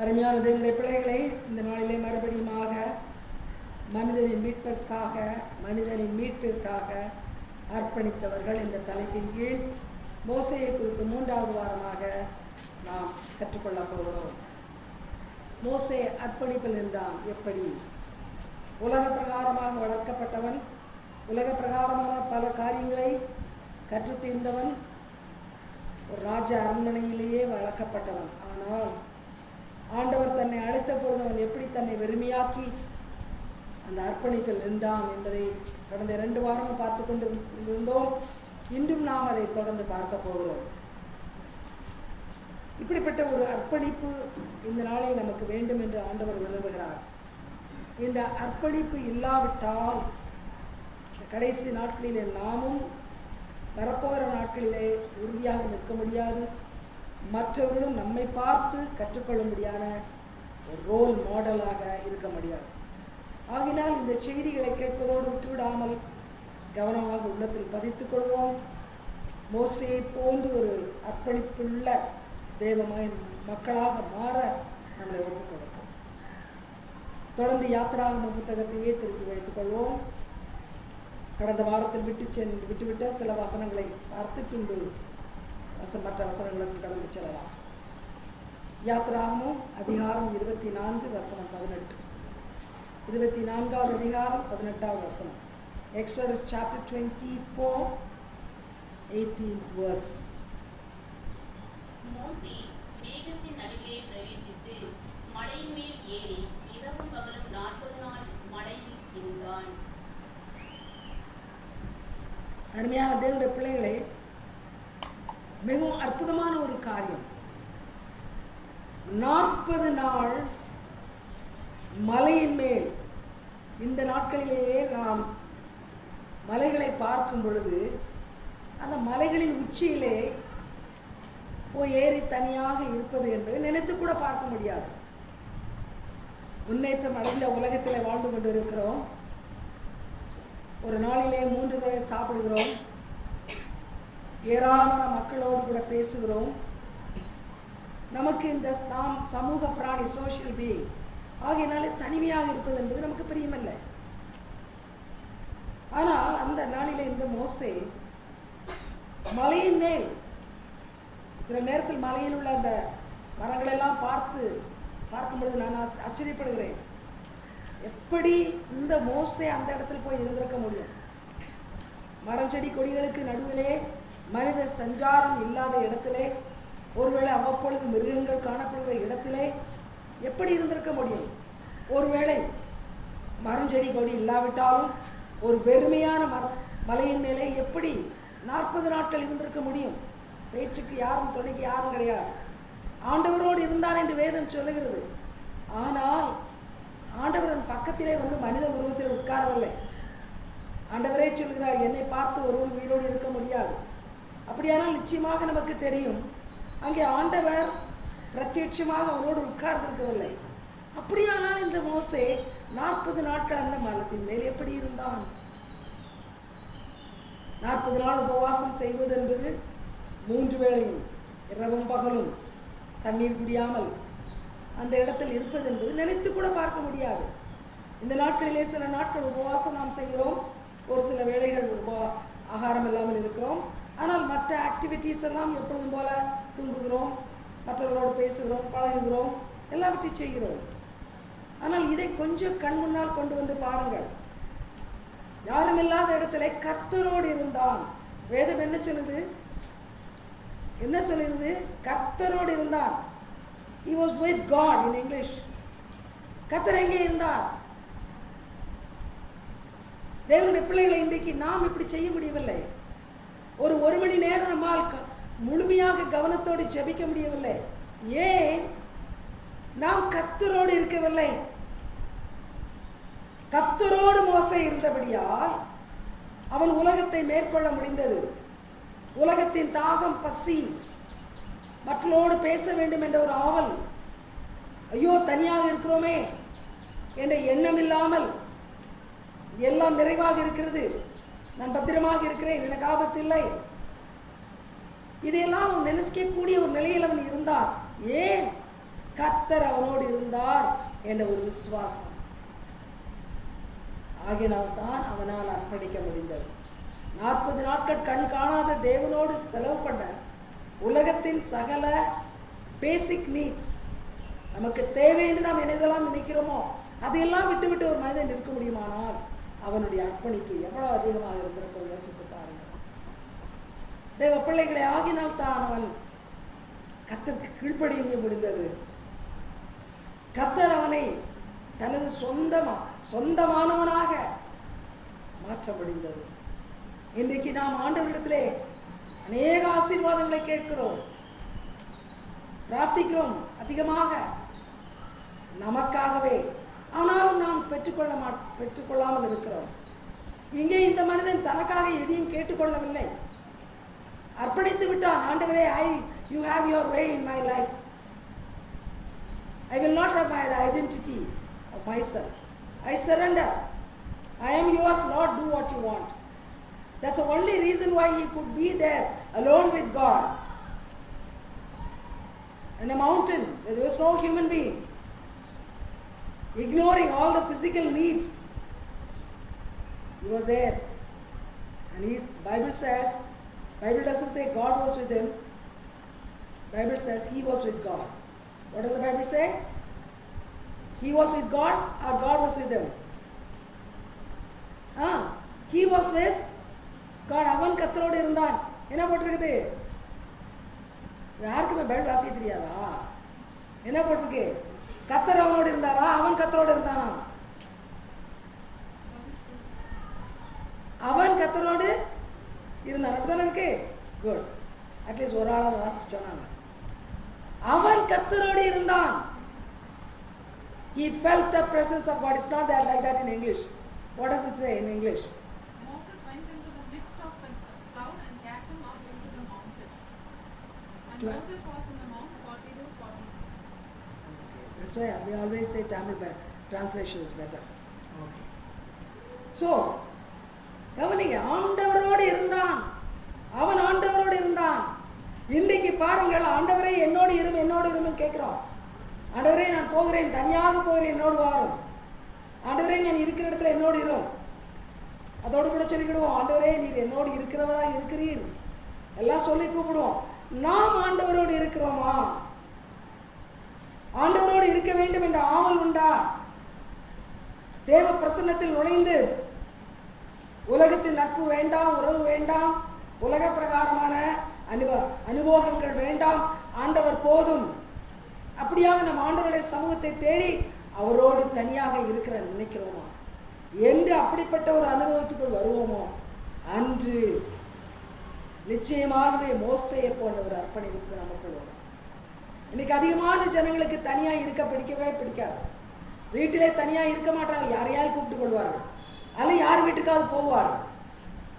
அருமையான தேவனுடைய பிள்ளைகளை, இந்த நாளிலே மறுபடியுமாக மனிதனின் மீட்பிற்காக அர்ப்பணித்தவர்கள் என்ற தலைப்பின் கீழ் மோசேயை குறித்து 3வது வாரமாக நாம் கற்றுக்கொள்ளப் போகிறோம். மோசே அர்ப்பணிப்பில் இருந்தான். எப்படி? உலக பிரகாரமாக வளர்க்கப்பட்டவன், உலக பிரகாரமான பல காரியங்களை கற்றுத்தீர்ந்தவன், ஒரு ராஜ அரண்மனையிலேயே வளர்க்கப்பட்டவன். ஆனால் ஆண்டவர் தன்னை அழைத்த பொழுது அவன் எப்படி தன்னை வெறுமையாக்கி அந்த அர்ப்பணிப்பில் நின்றான் என்பதை கடந்த 2 வாரமும் பார்த்து கொண்டு இருந்தோம். இன்றும் நாம் அதை தொடர்ந்து பார்க்க போகிறோம். இப்படிப்பட்ட ஒரு அர்ப்பணிப்பு இந்த நாளில் நமக்கு வேண்டும் என்று ஆண்டவர் விரும்புகிறார். இந்த அர்ப்பணிப்பு இல்லாவிட்டால் கடைசி நாட்களிலே நாமும் வரப்போகிற நாட்களிலே உறுதியாக நிற்க முடியாது. மற்றவர்களும் நம்மை பார்த்து கற்றுக்கொள்ளும்படியான ஒரு ரோல் மாடலாக இருக்க முடியாது. ஆகினால் இந்த செய்திகளை கேட்பதோடு விட்டுவிடாமல் கவனமாக உள்ளத்தில் பதித்துக் கொள்வோம். மோசேயை போன்று ஒரு அர்ப்பணிப்புள்ள தேவமாய் மக்களாக மாற நம்மளை ஒப்புக் கொடுப்போம். தொடர்ந்து யாத்திராகம புத்தகத்தையே திருப்பி வைத்துக் கொள்வோம். கடந்த வாரத்தில் விட்டுவிட்ட சில வசனங்களை பார்த்து பின்பு மற்ற வசனங்களுக்கு கடந்து செல்லலாம். யாத்திராகமம் அதிகாரம் 24 வசனம் 18. 24வது அதிகாரம் 18வது வசனம். Exodus chapter 24 18th verse. மோசே மேகத்தின் நடுவே பிரவேசித்து மலையின் மேல் ஏறி இரவும் பகலும் 40 நாள் மலையில் இருந்தான். அருமையான தேவனுடைய பிள்ளைகளே, மிகவும் அற்புதமான ஒரு காரியம். 40 நாள் மலையின் மேல். இந்த நாட்களிலேயே நாம் மலைகளை பார்க்கும் பொழுது அந்த மலைகளின் உச்சியிலே போய் ஏறி தனியாக இருப்பது என்பதை நினைத்து கூட பார்க்க முடியாது. முன்னேற்றம் அடைந்த உலகத்தில் வாழ்ந்து கொண்டு இருக்கிறோம். ஒரு நாளிலே 3 தடவை சாப்பிடுகிறோம். ஏராளமான மக்களோடு கூட பேசுகிறோம். நமக்கு நாம் சமூக பிராணி, சோஷியல் பீயிங் ஆகியனாலே தனிமையாக இருப்பது என்பது நமக்கு பிரியமில்லை. ஆனால் அந்த நாளிலே இந்த மோசே மலையின் மேல், சில நேரத்தில் மலையில் உள்ள அந்த மரங்களெல்லாம் பார்க்கும் பொழுது நான் ஆச்சரியப்படுகிறேன். எப்படி இந்த மோசே அந்த இடத்துல போய் இருந்திருக்க முடியும்? மரம் செடி கொடிகளுக்கு நடுவிலே மனித சஞ்சாரம் இல்லாத இடத்திலே, ஒருவேளை அவ்வப்பொழுது மிருகங்கள் காணப்படுகிற இடத்திலே எப்படி இருந்திருக்க முடியும்? ஒருவேளை மரம் செடி கொடி இல்லாவிட்டாலும் ஒரு வெறுமையான மலையின் மேலே எப்படி 40 நாட்கள் இருந்திருக்க முடியும்? பேச்சுக்கு யாரும், துணைக்கு யாரும் கிடையாது. ஆண்டவரோடு இருந்தார் என்று வேதம் சொல்லுகிறது. ஆனால் ஆண்டவரின் பக்கத்திலே வந்து மனித உருவத்தில் உட்காரவில்லை. ஆண்டவரே சொல்கிறார், என்னை பார்த்து ஒருவன் உயிரோடு இருக்க முடியாது. அப்படியானால் நிச்சயமாக நமக்கு தெரியும், அங்கே ஆண்டவர் பிரத்யட்சமாக அவனோடு உட்கார்ந்திருக்கவில்லை. அப்படியானால் இந்த மோசே 40 நாட்கள் அந்த மரத்தின் மேல் எப்படி இருந்தான்? 40 நாள் உபவாசம் செய்வது என்பது 3 வேளையும் இரவும் பகலும் தண்ணீர் குடியாமல் அந்த இடத்தில் இருப்பது என்பது நினைத்து கூட பார்க்க முடியாது. இந்த நாட்களிலே சில நாட்கள் உபவாசம் நாம் செய்கிறோம். ஒரு சில வேளைகள் ஆகாரம் இல்லாமல் இருக்கிறோம். ஆனால் மற்ற ஆக்டிவிட்டீஸ் எல்லாம் எப்பொழுதும் போல தூங்குகிறோம், மற்றவர்களோடு பேசுகிறோம், பழகுகிறோம், எல்லாவற்றையும் செய்கிறோம். ஆனால் இதை கொஞ்சம் கண் முன்னால் கொண்டு வந்து பாருங்கள். யாரும் இல்லாத இடத்துல கர்த்தரோடு இருந்தான். வேதம் என்ன சொல்லுது? கர்த்தரோடு இருந்தான். He was with God in English. கர்த்தர் எங்கே இருந்தார்? தேவனுடைய பிள்ளைகளை இன்றைக்கு நாம் இப்படி செய்ய முடியவில்லை. ஒரு மணி நேரம் நம்மால் முழுமையாக கவனத்தோடு ஜெபிக்க முடியவில்லை. ஏன்? நாம் கர்த்தரோடு இருக்கவில்லை. கர்த்தரோடு மோசே இருந்தபடியால் அவன் உலகத்தை மேற்கொள்ள முடிந்தது. உலகத்தின் தாகம், பசி, மக்களோடு பேச வேண்டும் என்ற ஒரு ஆவல், ஐயோ தனியாக இருக்கிறோமே என்ற எண்ணம் இல்லாமல், எல்லாம் நிறைவாக இருக்கிறது, நான் பத்திரமாக இருக்கிறேன், எனக்கு ஆபத்து இல்லை, இதையெல்லாம் நினைக்கக்கூடிய ஒரு நிலையில் அவன் இருந்தான். ஏன்? கர்த்தர் அவனோடு இருந்தார் என்ற ஒரு விசுவாசம். ஆகினால் தான் அவனால் அர்ப்பணிக்க முடிந்தது. 40 நாட்கள் கண் காணாத தேவனோடு செலவு பண்ண உலகத்தின் சகல பேசிக் நீட்ஸ், நமக்கு தேவை என்று நாம் என்னதெல்லாம் நினைக்கிறோமோ அதையெல்லாம் விட்டு ஒரு மனிதன் இருக்க முடியுமானால் அவனுடைய அர்ப்பணிப்பு எவ்வளவு அதிகமாக இருந்திருக்கும் யோசித்து பாருங்கள். தேவ பிள்ளைகளை ஆகினால் தான் அவன் கர்த்தருக்கு கீழ்ப்படிய முடிந்தது. கர்த்தர் அவனை தனது சொந்தமானவனாக மாற்ற முடிந்தது. இன்றைக்கு நாம் ஆண்டவரிடத்திலே அநேக ஆசீர்வாதங்களை கேட்கிறோம், பிரார்த்திக்கிறோம் அதிகமாக நமக்காகவே. ஆனாலும் நாம் பெற்றுக்கொள்ளாமல் இருக்கிறோம். இங்கே இந்த மனிதன் தனக்காக எதையும் கேட்டுக்கொள்ளவில்லை, அர்ப்பணித்து விட்டான். ஆண்டவரே, you have your way in my life. I will not have my identity of myself. I surrender. I am yours, Lord, do what you want. That's the only reason why he could be there alone with God in a mountain. There was no human being, ignoring all the physical needs. He was there, and Bible doesn't say God was with him. Bible says he was with God. What does the Bible say? He was with God or God was with him? He was with God. அவன் கர்த்தரோடு இருந்தான். என்ன போட்டிருக்குது? யாருக்குமே Bible வாசிக்க தெரியாதா? என்ன போட்டிருக்கு? கர்த்தர் அவனோடு இருந்தாரா, அவன் கர்த்தரோடு இருந்தானா? அவன் கர்த்தரோடு இருந்தான். அப்படிதானே இருக்கு? குட். அட்லீஸ்ட் ஒரு ஆளாக வாசிச்சு சொன்னாங்க. அவன் கர்த்தரோடு இருந்தான். He felt the presence of God. It's not that like that in English. What does it say in English? Moses went into the midst of the cloud and carried him up into the mountain. And Moses was in the mount 40 days, 40 nights. That's why we always say Tamil translation is better. Okay. So, கவனிங்க, ஆண்டவரோடு இருந்தான். அவன் ஆண்டவரோடு இருந்தான். இன்றைக்கு பாருங்கள், ஆண்டவரே என்னோடு இருன்னு கேட்கிறோம். ஆண்டவரே நான் போகிறேன், தனியாக போகிறேன், என்னோடு வாரும். ஆண்டவரே நான் இருக்கிற இடத்துல என்னோடு இரும். அதோடு கூட சொல்லிக்கிடுவோம், ஆண்டவரே நீர் என்னோடு இருக்கிறவரா இருக்கிறீர் எல்லாம் சொல்லி கூப்பிடுவோம். நாம் ஆண்டவரோடு இருக்கிறோமா? ஆண்டவரோடு இருக்க வேண்டும் என்ற ஆவல் உண்டா? தேவ பிரசன்னத்தில் நுழைந்து உலகத்தின் நட்பு வேண்டாம், உறவு வேண்டாம், உலக பிரகாரமான அனுபவங்கள் வேண்டாம், ஆண்டவர் போதும். அப்படியாக நம் ஆண்டவருடைய சமூகத்தை தேடி அவரோடு தனியாக இருக்கிற நினைக்கிறோமா என்று அப்படிப்பட்ட ஒரு அனுபவத்துக்குள் வருவோமோ அன்று நிச்சயமாகவே மோசேயை போன்ற ஒரு அர்ப்பணிப்பு நமக்குள் வரும். இன்னைக்கு அதிகமான ஜனங்களுக்கு தனியாக இருக்க பிடிக்காது. வீட்டிலே தனியாக இருக்க மாட்டாங்க, யாரையாவது கூப்பிட்டு கொள்வார்கள், அல்ல யார் வீட்டுக்காவது போவார்கள்.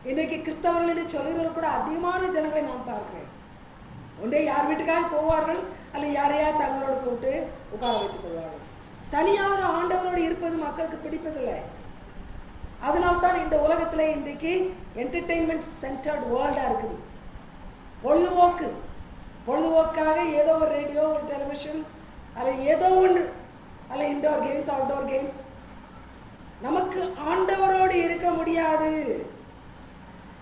இன்றைக்கு கிறிஸ்தவர்கள் என்று சொல்கிறவர்கள் கூட அதிகமான ஜனங்களை நான் பார்க்கிறேன். ஒன்றே யார் வீட்டுக்காக போவார்கள், அல்ல யாரையாவது தங்களோடு கூப்பிட்டு உட்கார வைத்துக் கொள்வார்கள். தனியாக ஆண்டவரோடு இருப்பது மக்களுக்கு பிடிப்பதில்லை. அதனால்தான் இந்த உலகத்தில் இன்றைக்கு என்டர்டெயின்மெண்ட் சென்டர்ட் வேர்ல்டாக இருக்குது. பொழுதுபோக்காக ஏதோ ஒரு ரேடியோ, ஒரு டெலிவிஷன், அல்ல ஏதோ ஒன்று, அல்ல இன்டோர் கேம்ஸ், அவுட்டோர் கேம்ஸ். நமக்கு ஆண்டவரோடு இருக்க முடியாது.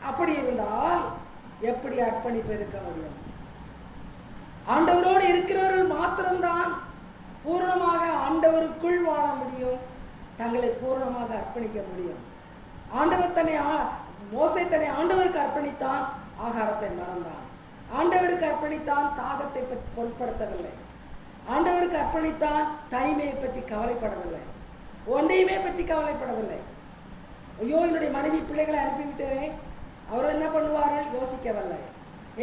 அப்படி இருந்தால் எப்படி அர்ப்பணிப்பு இருக்க முடியும்? ஆண்டவரோடு இருக்கிறவர்கள் மாத்திரம்தான் பூர்ணமாக ஆண்டவருக்குள் வாழ முடியும், தங்களை பூர்ணமாக அர்ப்பணிக்க முடியும். மோசே தன்னை ஆண்டவருக்கு அர்ப்பணித்தான், ஆகாரத்தை மறந்தான். ஆண்டவருக்கு அர்ப்பணித்தான், தாகத்தை பொருட்படுத்தவில்லை. ஆண்டவருக்கு அர்ப்பணித்தான், தனிமையை பற்றி கவலைப்படவில்லை, ஒன்றையுமே பற்றி கவலைப்படவில்லை. ஐயோ என்னுடைய மனைவி பிள்ளைகளை அனுப்பிவிட்டேனே, அவர் என்ன பண்ணுவார்கள் யோசிக்கவில்லை.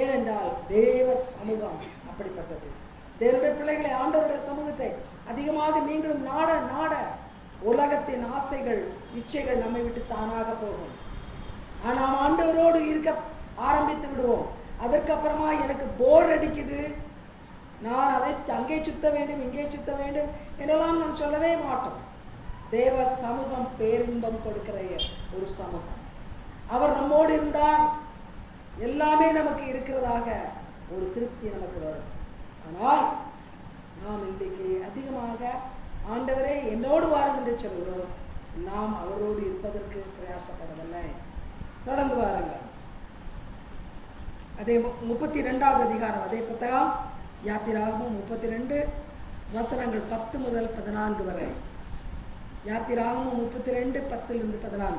ஏனென்றால் தேவ சமூகம் அப்படிப்பட்டது. தேவனுடைய பிள்ளைகளை, ஆண்டவருடைய சமூகத்தை அதிகமாக நீங்களும் நாட உலகத்தின் ஆசைகள், இச்சைகள் நம்மை விட்டு தானாக போகும். நாம் ஆண்டவரோடு இருக்க ஆரம்பித்து விடுவோம். அதற்கப்புறமா எனக்கு போர் அடிக்குது, நான் அதை அங்கே சுத்த வேண்டும், இங்கே சுத்த வேண்டும் என்றெல்லாம் நாம் சொல்லவே மாட்டோம். தேவ சமூகம் பேரின்பம் கொடுக்கிற ஒரு சமூகம். அவர் நம்மோடு இருந்தால் எல்லாமே நமக்கு இருக்கிறதாக ஒரு திருப்தி நமக்கு வரும். ஆனால் நாம் இன்றைக்கு ஆண்டவரே என்னோடு வாரும் என்று சொல்கிறோம். நாம் அவரோடு இருப்பதற்கு பிரயாசப்படவில்லை. தொடர்ந்து வாருங்கள். அதே 32வது அதிகாரம், அதே புத்தகம் யாத்திராகமம் 32 வசனங்கள் 10 முதல் 14 வரை. யாத்திராகமம் 32 10 14.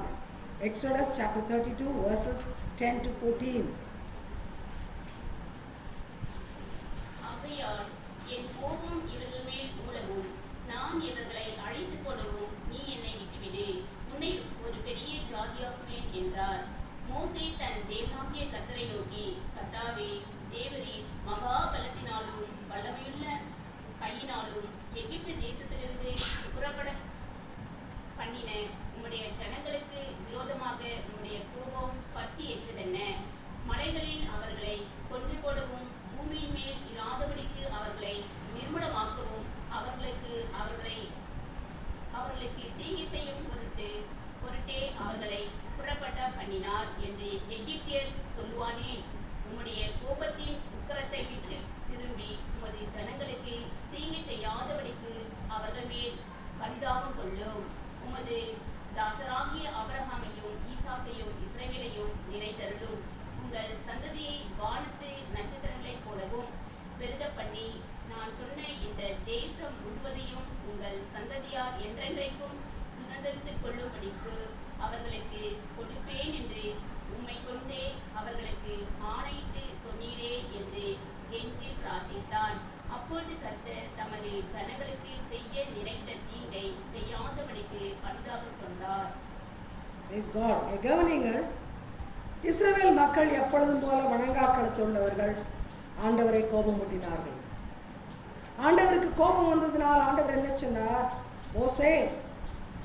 Exodus chapter 32 verses 10 to 14. ஆகையால் என் கோபம் இவர்கள் மேல் மூளவும், நான் இவர்களை அழித்துப் போடவும் நீ என்னை விட்டுவிடு, உன்னை ஒரு பெரிய ஜாதியாக்குவேன் என்றார். மோசே தன் தேவனாகிய கர்த்தரை நோக்கி, கர்த்தாவே, தேவரீர் மகா பலத்தினாலும் வல்லமையுள்ள கையினாலும் எகிப்து தேசத்திலிருந்து புறப்பட பண்ணின உம்முடைய ஜனங்களுக்கு விரோதமாக உம்முடைய கோபம் பற்றி எரிவதென்ன? மலைகளில் அவர்களை கொன்று போடவும், பூமியின் மேல் இராதபடிக்கு அவர்களை நிர்மூலமாக்கவும், அவர்களுக்கு தீங்கு செய்யும் பொருட்டே அவர்களை புறப்பட பண்ணினார் என்று எகிப்தியர் சொல்லுவானேன். உம்முடைய கோபத்தின் உக்கிரத்தை விட்டு திரும்பி உமது ஜனங்களுக்கு தீங்கு செய்யாதபடிக்கு அவர்கள் மேல் பரிதாபம் கொள்ளும். உமது தாசராகிய ஆபிரகாமையும் ஈசாக்கையும் இஸ்ரவேலையும் நினைத்தருளும். உங்கள் சந்ததியை வானத்து நட்சத்திரங்களைப் போலவும் பெருக பண்ணி, நான் சொன்ன இந்த தேசம் முழுவதையும் உங்கள் சந்ததியார் என்றென்றைக்கும் சுதந்திரித்துக் கொள்ளும்படிக்கு அவர்களுக்கு கொடுப்பேன் என்று உம்மை கொண்டே அவர்களுக்கு ஆணையிட்டு சொன்னீரே என்று கெஞ்சி பிரார்த்தித்தான். அப்பொழுது கர்த்தர் தமது ஜனங்களுக்கு செய்ய நினைத்த தீங்கை செய்யாதபடிக்கு பரிதாபம் கொண்டார். கவனிங்கள், இஸ்ரவேல் மக்கள் எப்பொழுதும் போல வணங்காக்களத்துள்ளவர்கள் ஆண்டவரை கோபமூட்டினார்கள். ஆண்டவருக்கு கோபம் வந்ததினால் ஆண்டவர் என்ன சொன்னார்? மோசே,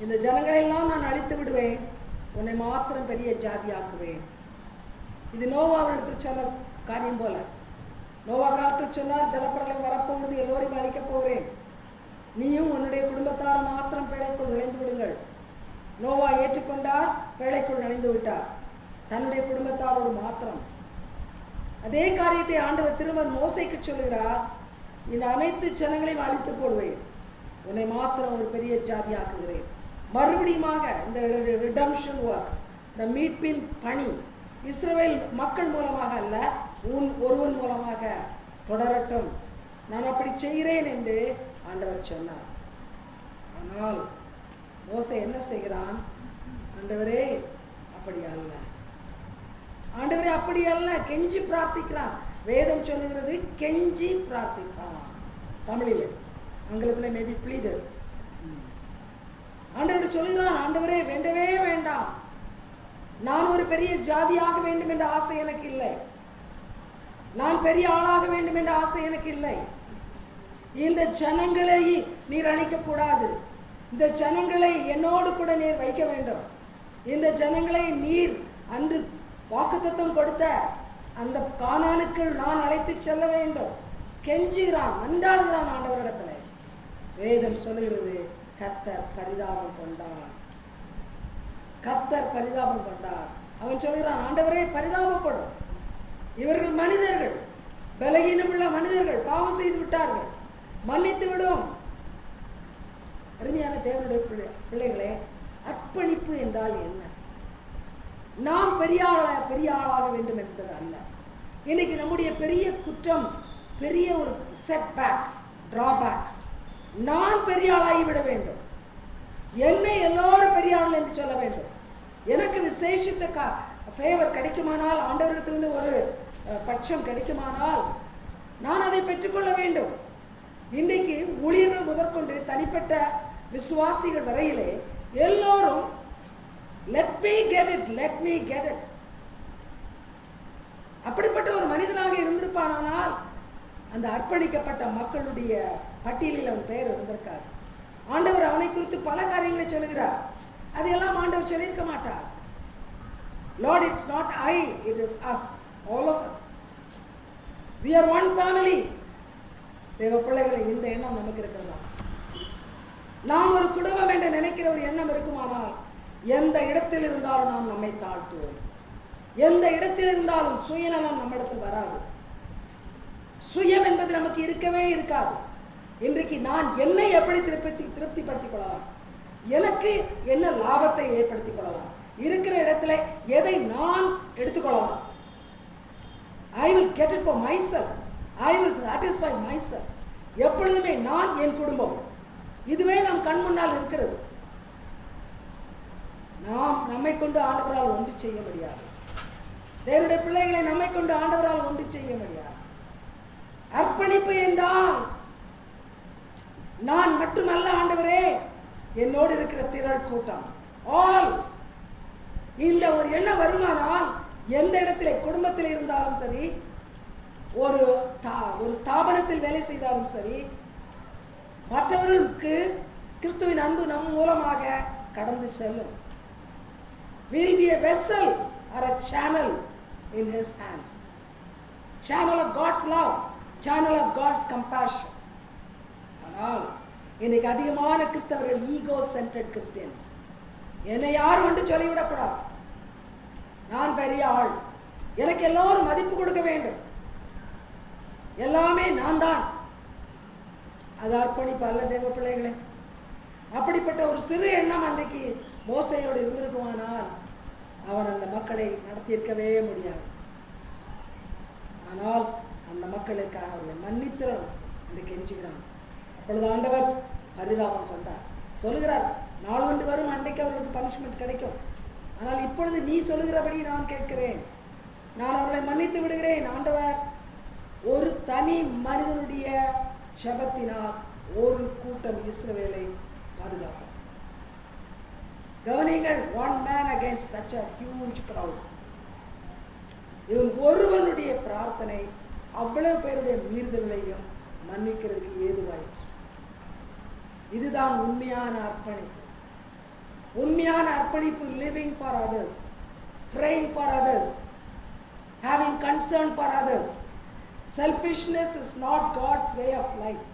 இந்த ஜனங்களெல்லாம் நான் அழித்து விடுவேன், உன்னை மாத்திரம் பெரிய ஜாதியாக்குவேன். இது நோவாவிடத்தில் சொன்ன காரியம் போல. நோவா காலத்தில் சொன்னார், ஜலப்பிரளயம் வரப்போகுது, எல்லோரையும் அழிக்கப் போகிறேன், நீயும் உன்னுடைய குடும்பத்தார் மாத்திரம் பேழைக்குள் நுழைந்து விடுங்கள். நோவா ஏற்றுக்கொண்டார், பேழைக்குள் நுழைந்து விட்டார், தன்னுடைய குடும்பத்தாரோடு மாத்திரம். அதே காரியத்தை ஆண்டவர் திருமன் மோசைக்கு சொல்கிறார், இந்த அனைத்து ஜனங்களையும் அழித்து போடுவேன், உன்னை மாத்திரம் ஒரு பெரிய ஜாதியாக்குகிறேன். மறுபடியுமாக இந்த ரிடம்ஷன் ஒர்க், இந்த மீட்பின் பணி இஸ்ரவேல் மக்கள் மூலமாக அல்ல, ஒருவன் மூலமாக தொடரட்டும், நான் அப்படி செய்கிறேன் என்று ஆண்டவர் சொன்னார். ஆனால் மோசே என்ன செய்கிறான்? ஆண்டவரே அப்படி அல்ல, ஆண்டவரே அப்படி அல்ல, கெஞ்சி பிரார்த்திக்கிறான். வேதம் சொல்லுகிறது கெஞ்சி பிரார்த்தித்தான். தமிழில், ஆங்கிலத்தில் மேபி ப்ளீடர். ஆண்டவர் சொல்லுகிறான், ஆண்டவரே வேண்டவே வேண்டாம், நான் ஒரு பெரிய ஜாதியாக வேண்டும் என்ற ஆசை எனக்கு இல்லை, நான் பெரிய ஆளாக வேண்டும் என்ற ஆசை எனக்கு இல்லை. இந்த ஜனங்களை நீர் அழிக்கக்கூடாது, இந்த ஜனங்களை என்னோடு கூட நீர் வைக்க வேண்டும், இந்த ஜனங்களை நீர் அன்று வாக்குத்தத்தம் கொடுத்த அந்த கானானுக்கு நான் அழைத்து செல்ல வேண்டும். கெஞ்சுகிறான், மன்றாடுகிறான் ஆண்டவரிடத்துல. வேதம் சொல்லுகிறது, கர்த்தர் பரிதாபம் கொண்டார், கர்த்தர் பரிதாபம் கொண்டார். அவன் சொல்கிறான், ஆண்டவரே பரிதாபப்படும், இவர்கள் மனிதர்கள், பலகீனமுள்ள மனிதர்கள், பாவம் செய்து விட்டார்கள், மன்னித்து விடும். அருமையான தேவனுடைய பிள்ளைகளே, அர்ப்பணிப்பு என்றால் என்ன? நாம் பெரிய ஆளாக வேண்டும் என்பது அல்ல. இன்னைக்கு நம்முடைய பெரிய குற்றம், பெரிய ஒரு செட்பேக், டிராபேக், நான் பெரிய ஆளாகி விட வேண்டும், என்னை எல்லோரும் பெரிய ஆள் என்று சொல்ல வேண்டும், எனக்கு விசேஷித்த ஃபேவர் கிடைக்குமானால், ஆண்டவரிடத்திலிருந்து ஒரு பட்சம் கிடைக்குமானால் நான் அதை பெற்றுக்கொள்ள வேண்டும். இன்றைக்கு ஊழியர்கள் முதற்கொண்டு தனிப்பட்ட விசுவாசிகள் வரையிலே எல்லோரும் let me get it. அப்படிப்பட்ட ஒரு மனிதனாக இருந்திருப்பானால் அந்த அர்ப்பணிக்கப்பட்ட மக்களுடைய பட்டியலில் அவன் பெயர் இருந்திருக்கார். ஆண்டவர் அவனை குறித்து பல காரியங்களை சொல்லுகிறார், அதையெல்லாம் ஆண்டவர் சொல்லியிருக்க மாட்டார். Lord, it's not I, it is us, all of us. We are one family. தேவ பிள்ளைகளை, இந்த எண்ணம் நமக்கு இருக்கிறதா? நாம் ஒரு குடும்பம் என்று நினைக்கிற ஒரு எண்ணம் இருக்குமானால் எந்த இடத்தில் இருந்தாலும் நாம் நம்மை தாழ்த்துவோம். எந்த இடத்தில் இருந்தாலும் சுயநலம் நம்மிடத்தில் வராது. சுயம் என்பது நமக்கு இருக்கவே இருக்காது. இன்றைக்கு நான் என்னை எப்படி திருப்திப்படுத்திக் கொள்ளலாம், எனக்கு என்ன லாபத்தை ஏற்படுத்திக் கொள்ளலாம், இருக்கிற இடத்துல எதை நான் எடுத்துக்கொள்ளலாம். I will get it for myself. I will satisfy myself. எப்பொழுதுமே நான், என் குடும்பம், இதுவே நம் கண் முன்னால் இருக்கிறது. நாம் நம்மை கொண்டு ஆண்டவரால் ஒன்று செய்ய முடியாது. தேவனுடைய பிள்ளைகளை நம்மை கொண்டு ஆண்டவரால் ஒன்று செய்ய முடியாது. அர்ப்பணிப்பு என்றால் நான் மட்டுமல்ல ஆண்டவரே, என்னோடு இருக்கிற திரள் கூட்டம், ஆல். இந்த ஒரு எண்ணம் வருமானால் எந்த இடத்துல குடும்பத்தில் இருந்தாலும் சரி, ஒரு ஸ்தாபனத்தில் வேலை செய்தாலும் சரி, மற்றவர்களுக்கு கிறிஸ்துவின் அன்பு நம் மூலமாக கடந்து செல்லும். We'll be a vessel or a channel in his hands. Channel of God's love, channel of God's compassion. ஆனால் இன்னைக்கு அதிகமான கிறிஸ்தவர்கள் ஈகோ சென்டர்ட் கிறிஸ்டியன்ஸ். என்னை யாரும் வந்து சொல்லிவிடக்கூடாது, நான் பெரிய ஆள், எனக்கு எல்லோரும் மதிப்பு கொடுக்க வேண்டும், எல்லாமே நான் தான். அது அர்ப்பணிப்பு அல்ல தேவ பிள்ளைகளே. அப்படிப்பட்ட ஒரு சிறு எண்ணம் அன்றைக்கு மோசையோடு இருந்திருக்குமானால் அவன் அந்த மக்களை நடத்தியிருக்கவே முடியாது. ஆனால் அந்த மக்களுக்காக அவர்களை மன்னித்திரம் என்று கெஞ்சுகிறான். அப்பொழுது ஆண்டவர் பரிதாபம் கொண்டார். சொல்லுகிறார், நாள் ஒன்று வரும், அன்றைக்கு அவர்களுக்கு பனிஷ்மெண்ட் கிடைக்கும். ஆனால் இப்பொழுது நீ சொல்லுகிறபடி நான் கேட்கிறேன், நான் அவர்களை மன்னித்து விடுகிறேன். ஆண்டவர் ஒரு தனி மனிதனுடைய ஜெபத்தினால் ஒரு கூட்டம் இஸ்ரவேலை பாதுகாப்பார். கவனிங்கள், one man against such a huge crowd. இவன் ஒருவனுடைய பிரார்த்தனை அவ்வளவு பேருடைய மீறுதல்களையும் மன்னிக்கிறதுக்கு ஏதுவாயிற்று. இதுதான் உண்மையான அர்ப்பணிப்பு. உண்மையான அர்ப்பணிப்பு living for others, praying for others, having concern for others. Selfishness is not God's way of life.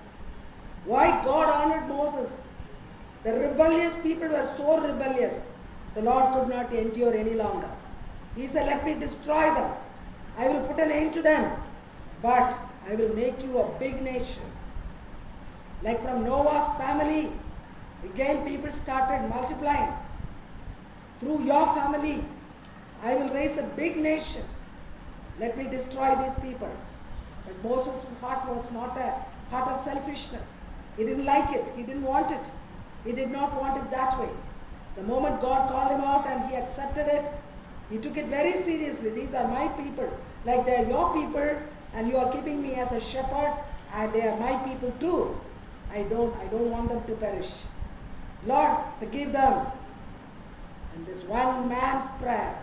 Why God honored Moses? The rebellious people were so rebellious, the Lord could not endure any longer. He said, let me destroy them. I will put an end to them, but I will make you a big nation. Like from Noah's family, again people started multiplying. Through your family, I will raise a big nation. Let me destroy these people. But Moses' heart was not a heart of selfishness. He didn't like it. He didn't want it. He did not want it that way. The moment God called him out and he accepted it, he took it very seriously. These are my people, like they are your people, and you are keeping me as a shepherd, and they are my people too. I don't want them to perish. Lord, forgive them. And this one man's prayer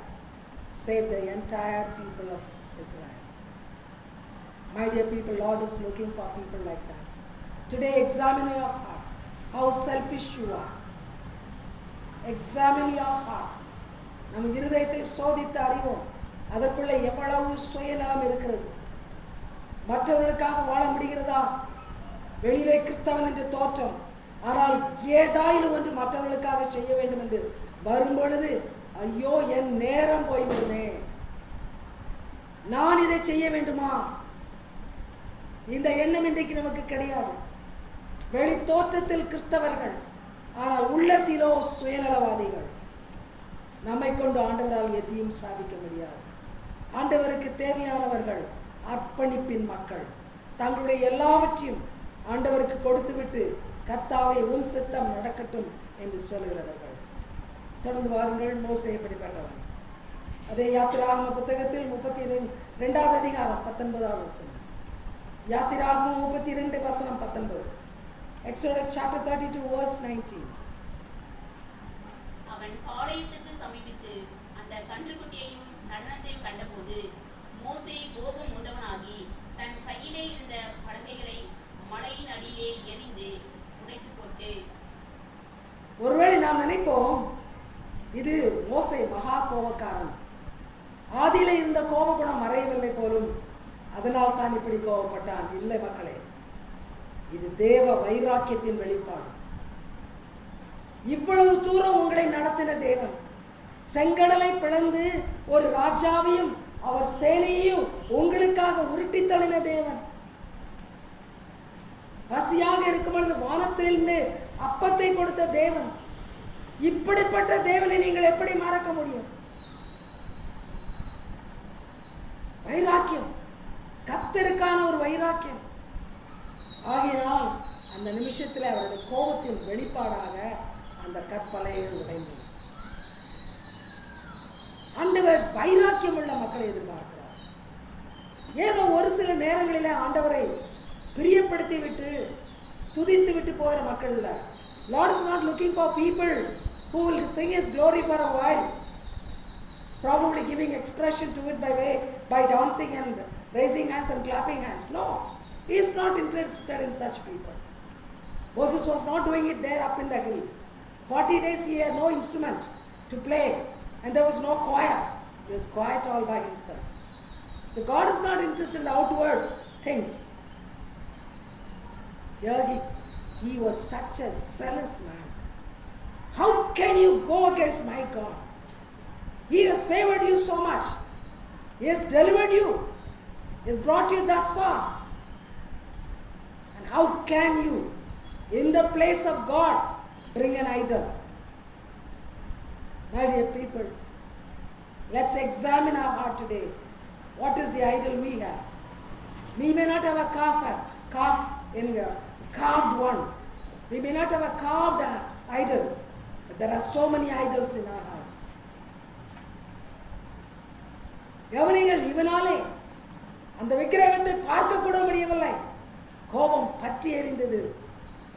saved the entire people of Israel. My dear people, Lord is looking for people like that. Today, examine your heart, how selfish you are. Examine your heart. நம் இருதயத்தை சோதித்து அறிவோம், அதற்குள்ளே எவ்வளவு சுயநலம் இருக்கிறது. மற்றவர்களுக்காக வாழ முடிகிறதா? வெளியிலே கிறிஸ்தவன் என்று தோற்றம், ஆனால் ஏதாயிலும் ஒன்று மற்றவர்களுக்காக செய்ய வேண்டும் என்று வரும்பொழுது, ஐயோ என் நேரம் போய்விடுமே, நான் இதை செய்ய வேண்டுமா? இந்த எண்ணம் இன்றைக்கு நமக்கு கிடையாது. வெளி தோற்றத்தில் கிறிஸ்தவர்கள், ஆனால் உள்ளத்திலோ சுயநலவாதிகள். நம்மை கொண்டு ஆண்டவரால் எதையும் சாதிக்க முடியாது. ஆண்டவருக்கு தேவையானவர்கள் அர்ப்பணிப்பின் மக்கள், தங்களுடைய எல்லாவற்றையும் ஆண்டவருக்கு கொடுத்துவிட்டு கர்த்தாவே உம் சித்தம் நடக்கட்டும் என்று சொல்கிறவர்கள். தொடர்ந்து வாருங்கள். மோசே எப்படிப்பட்டவன்? அதே யாத்திராகம புத்தகத்தில் 32வது அதிகாரம் 19வது வசனம். யாத்திராகமம் 32 வசனம் 19. Exodus chapter 32 verse 19. அவன் பாளையத்துக்கு சமீபித்து அந்த கன்றுக்குட்டியையும் நடனத்தையும் கண்டபோது மோசே கோபம் உண்டவனாகி தன் கையிலே இருந்த பலகைகளை மலையின் அடியிலே எறிந்து உடைத்து போட்டு. ஒருவேளை நாம் நினைப்போம், இது மோசே மகா கோபக்காரன், ஆதியில இருந்த கோபகுணம் மறையவில்லை போலும், அதனால் தான் இப்படி கோபப்பட்டான். இல்லை மக்களே, இது தேவ வைராக்கியத்தின் வெளிப்பாடு. இவ்வளவு தூரம் உங்களை நடத்தின தேவன், செங்கடலை பிளந்து ஒரு ராஜாவையும் அவர் சேனையையும் உங்களுக்காக உருட்டி தள்ளின தேவன். பசியாக இருக்கும் பொழுது வானத்திலிருந்து அப்பத்தை கொடுத்த தேவன். இப்படிப்பட்ட தேவனை நீங்கள் எப்படி மறக்க முடியும்? வைராக்கியம், கர்த்தருக்கான ஒரு வைராக்கியம். ஆகையினால் அந்த நிமிஷத்தில் அவருடைய கோபத்தின் வெளிப்பாடாக அந்த கற்பலையை உடைந்தது. ஆண்டவர் வைராக்கியம் உள்ள மக்களை எதிர்பார்க்கிறார். ஏதோ ஒரு சில நேரங்களிலே ஆண்டவரை பிரியப்படுத்தி விட்டு துதித்து விட்டு போகிற மக்கள் இல்லை. Lord is not looking for people who will sing His glory for a while, probably giving expression to it by dancing and raising hands and clapping hands. No, He is not interested in such people. Moses was not doing it there up in the hill. 40 days he had no instrument to play, and there was no choir. He was quiet all by himself. So God is not interested in outward things. Here he was such a zealous man. How can you go against my God? He has favored you so much. He has delivered you. He has brought you thus far. And how can you, in the place of God, bring an idol? My dear people, let's examine our heart today. What is the idol we have? We may not have a calf in a carved one. We may not have a carved idol, but there are so many idols in our hearts. கவனிங்கள், இவனாலே அந்த விக்கிரகத்தை பார்க்க கூட முடியவில்லை. கோபம் பற்றி எறிந்தது.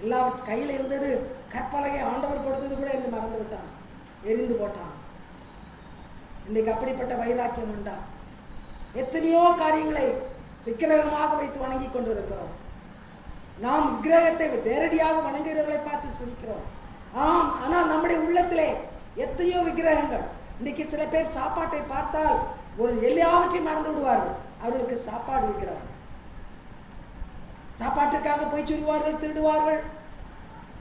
எல்லாவற்றையும் கையில் இருந்தது. கற்பலகை ஆண்டவர் கொடுத்தது கூட என்று மறந்து விட்டான், எரிந்து போட்டான். இன்னைக்கு அப்படிப்பட்ட வைராக்கியம் உண்டா? எத்தனையோ காரியங்களை விக்கிரகமாக வைத்து வணங்கி கொண்டிருக்கிறோம். நாம் விக்கிரகத்தை நேரடியாக வணங்குகிறவர்களை பார்த்து சிரிக்கிறோம். ஆனால் நம்முடைய உள்ளத்திலே எத்தனையோ விக்கிரகங்கள். இன்னைக்கு சில பேர் சாப்பாட்டை பார்த்தால் ஒரு எல்லாவற்றையும் மறந்து விடுவார்கள். அவர்களுக்கு சாப்பாடு விற்கிறார்கள். சாப்பாட்டுக்காக போய் சொல்லுவார்கள், திருடுவார்கள்,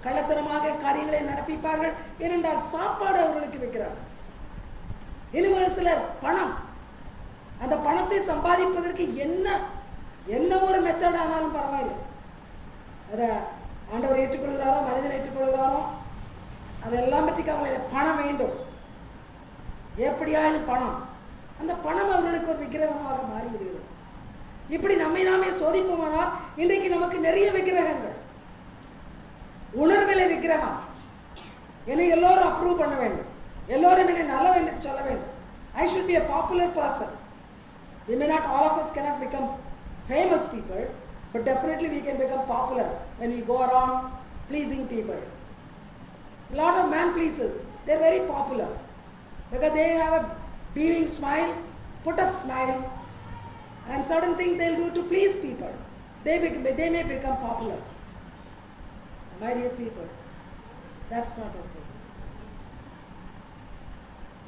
கள்ளத்தனமாக காரியங்களை நடப்பிப்பார்கள். ஏனென்றால் சாப்பாடு அவர்களுக்கு விற்கிறார்கள். இன்னும் சிலர் பணம், அந்த பணத்தை சம்பாதிப்பதற்கு என்ன ஒரு மெத்தட் ஆனாலும் பரவாயில்லை. அதை ஆண்டவர் ஏற்றுக்கொள்கிறாரோ மனிதன் ஏற்றுக்கொள்கிறாரோ அதெல்லாம் பற்றி கவலை. பணம் வேண்டும், எப்படியாயும் பணம். அந்த பணம் அவர்களுக்கு ஒரு விக்கிரகமாக மாறிவிடுகிறது. இப்படி நம்மை நாமே சோதிப்போமானால் இன்றைக்கு நமக்கு நிறைய விக்கிரகங்கள். உணர்விலை விக்கிரகம். என்னை எல்லோரும் அப்ரூவ் பண்ண வேண்டும், எல்லோரும் என்னை நல்லவன் என்று சொல்ல வேண்டும். I should be a popular person. We may not, all of us cannot become famous people, but definitely we can become popular when we go around pleasing people. A lot of man pleasers, they're very popular because they have a beaming smile, put up smile, and certain things they'll do to please people. They may become popular. My dear people, that's not okay.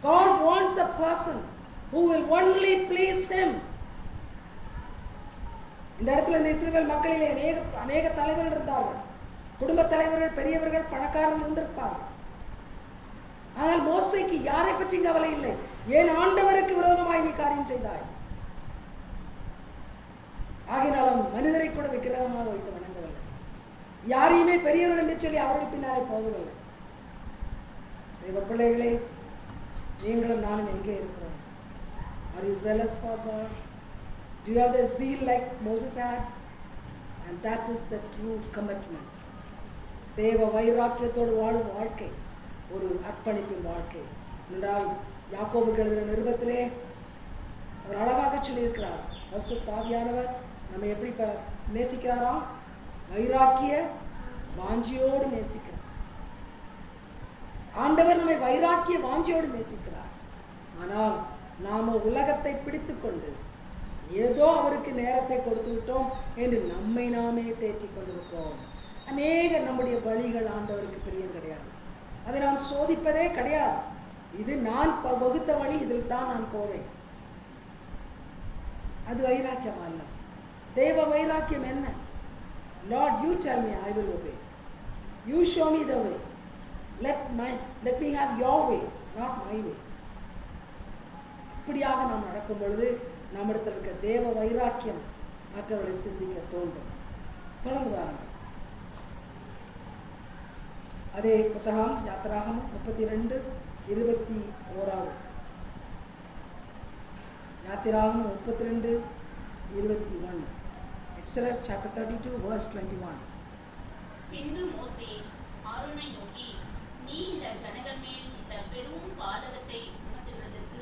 God wants a person who will only please Him. இந்த இடத்துல இந்த இஸ்ரவேல் மக்களிலே அநேக தலைவர்கள் இருந்தார்கள். குடும்ப தலைவர்கள், பெரியவர்கள், பணக்காரர்கள் இருந்திருப்பார்கள். ஆனால் மோசேக்கு யாரை பற்றி கவலை இல்லை. ஏன் ஆண்டவருக்கு விரோதமாய் நீ காரியம் செய்தாய்? ஆகினாலும் மனிதரை கூட விக்கிரகமாக வைத்து வணங்கவில்லை. யாரையுமே பெரியவர்கள் என்று சொல்லி அவர்கள் பின்னாலே போகவில்லை. தேவ பிள்ளைகளே, நீங்களும் நானும் எங்கே இருக்கிறோம்? Are you zealous for God? Do you have the zeal like Moses had? And that is the true commitment. தேவ வைராக்கியத்தோடு வாழும் வாழ்க்கை ஒரு அர்ப்பணிப்பின் வாழ்க்கை என்றால் யாக்கோபுக்கு எழுதின நிருபத்திலே அவர் அழகாக சொல்லியிருக்கிறார். பரிசுத்த ஆவியானவர் நம்ம எப்படி நேசிக்கிறாராம்? வைராக்கிய வாஞ்சியோடு நேசிக்கிறார். ஆண்டவர் நம்மை வைராக்கிய வாஞ்சியோடு நேசிக்கிறார். ஆனால் நாம உலகத்தை பிடித்து கொண்டு ஏதோ அவருக்கு நேரத்தை கொடுத்து விட்டோம் என்று நம்மை நாமே தேற்றிக் கொண்டிருக்கிறோம். அநேக நம்முடைய வழிகள் ஆண்டவருக்கு பிரியம் கிடையாது. அதை நாம் சோதிப்பதே கிடையாது. இது நான் வகுத்த வழி, இதில் தான் நான் போவேன். அது வைராக்கியம் அல்ல. தேவ வைராக்கியம் என்ன? Lord, you tell me, I will obey. You show me the way. Let me have your way, not my way. இப்படியாக நாம் நடக்கும் பொழுது நம்மிடத்தில் இருக்க தேவ வைராக்கியம் மற்றவர்களை சிந்திக்க தோன்றும். தொடர்ந்து வாருங்கள். அதே புத்தகம் யாத்திராகமம் 32:21. யாத்திராகமம் 32:21. Exodus chapter 32 verse 21. பின்பு மோசே ஆரோனை நோக்கி, நீ இந்த ஜனங்கள் மேல் இந்த பெரும் பாதகத்தை சுமத்துகிறதற்கு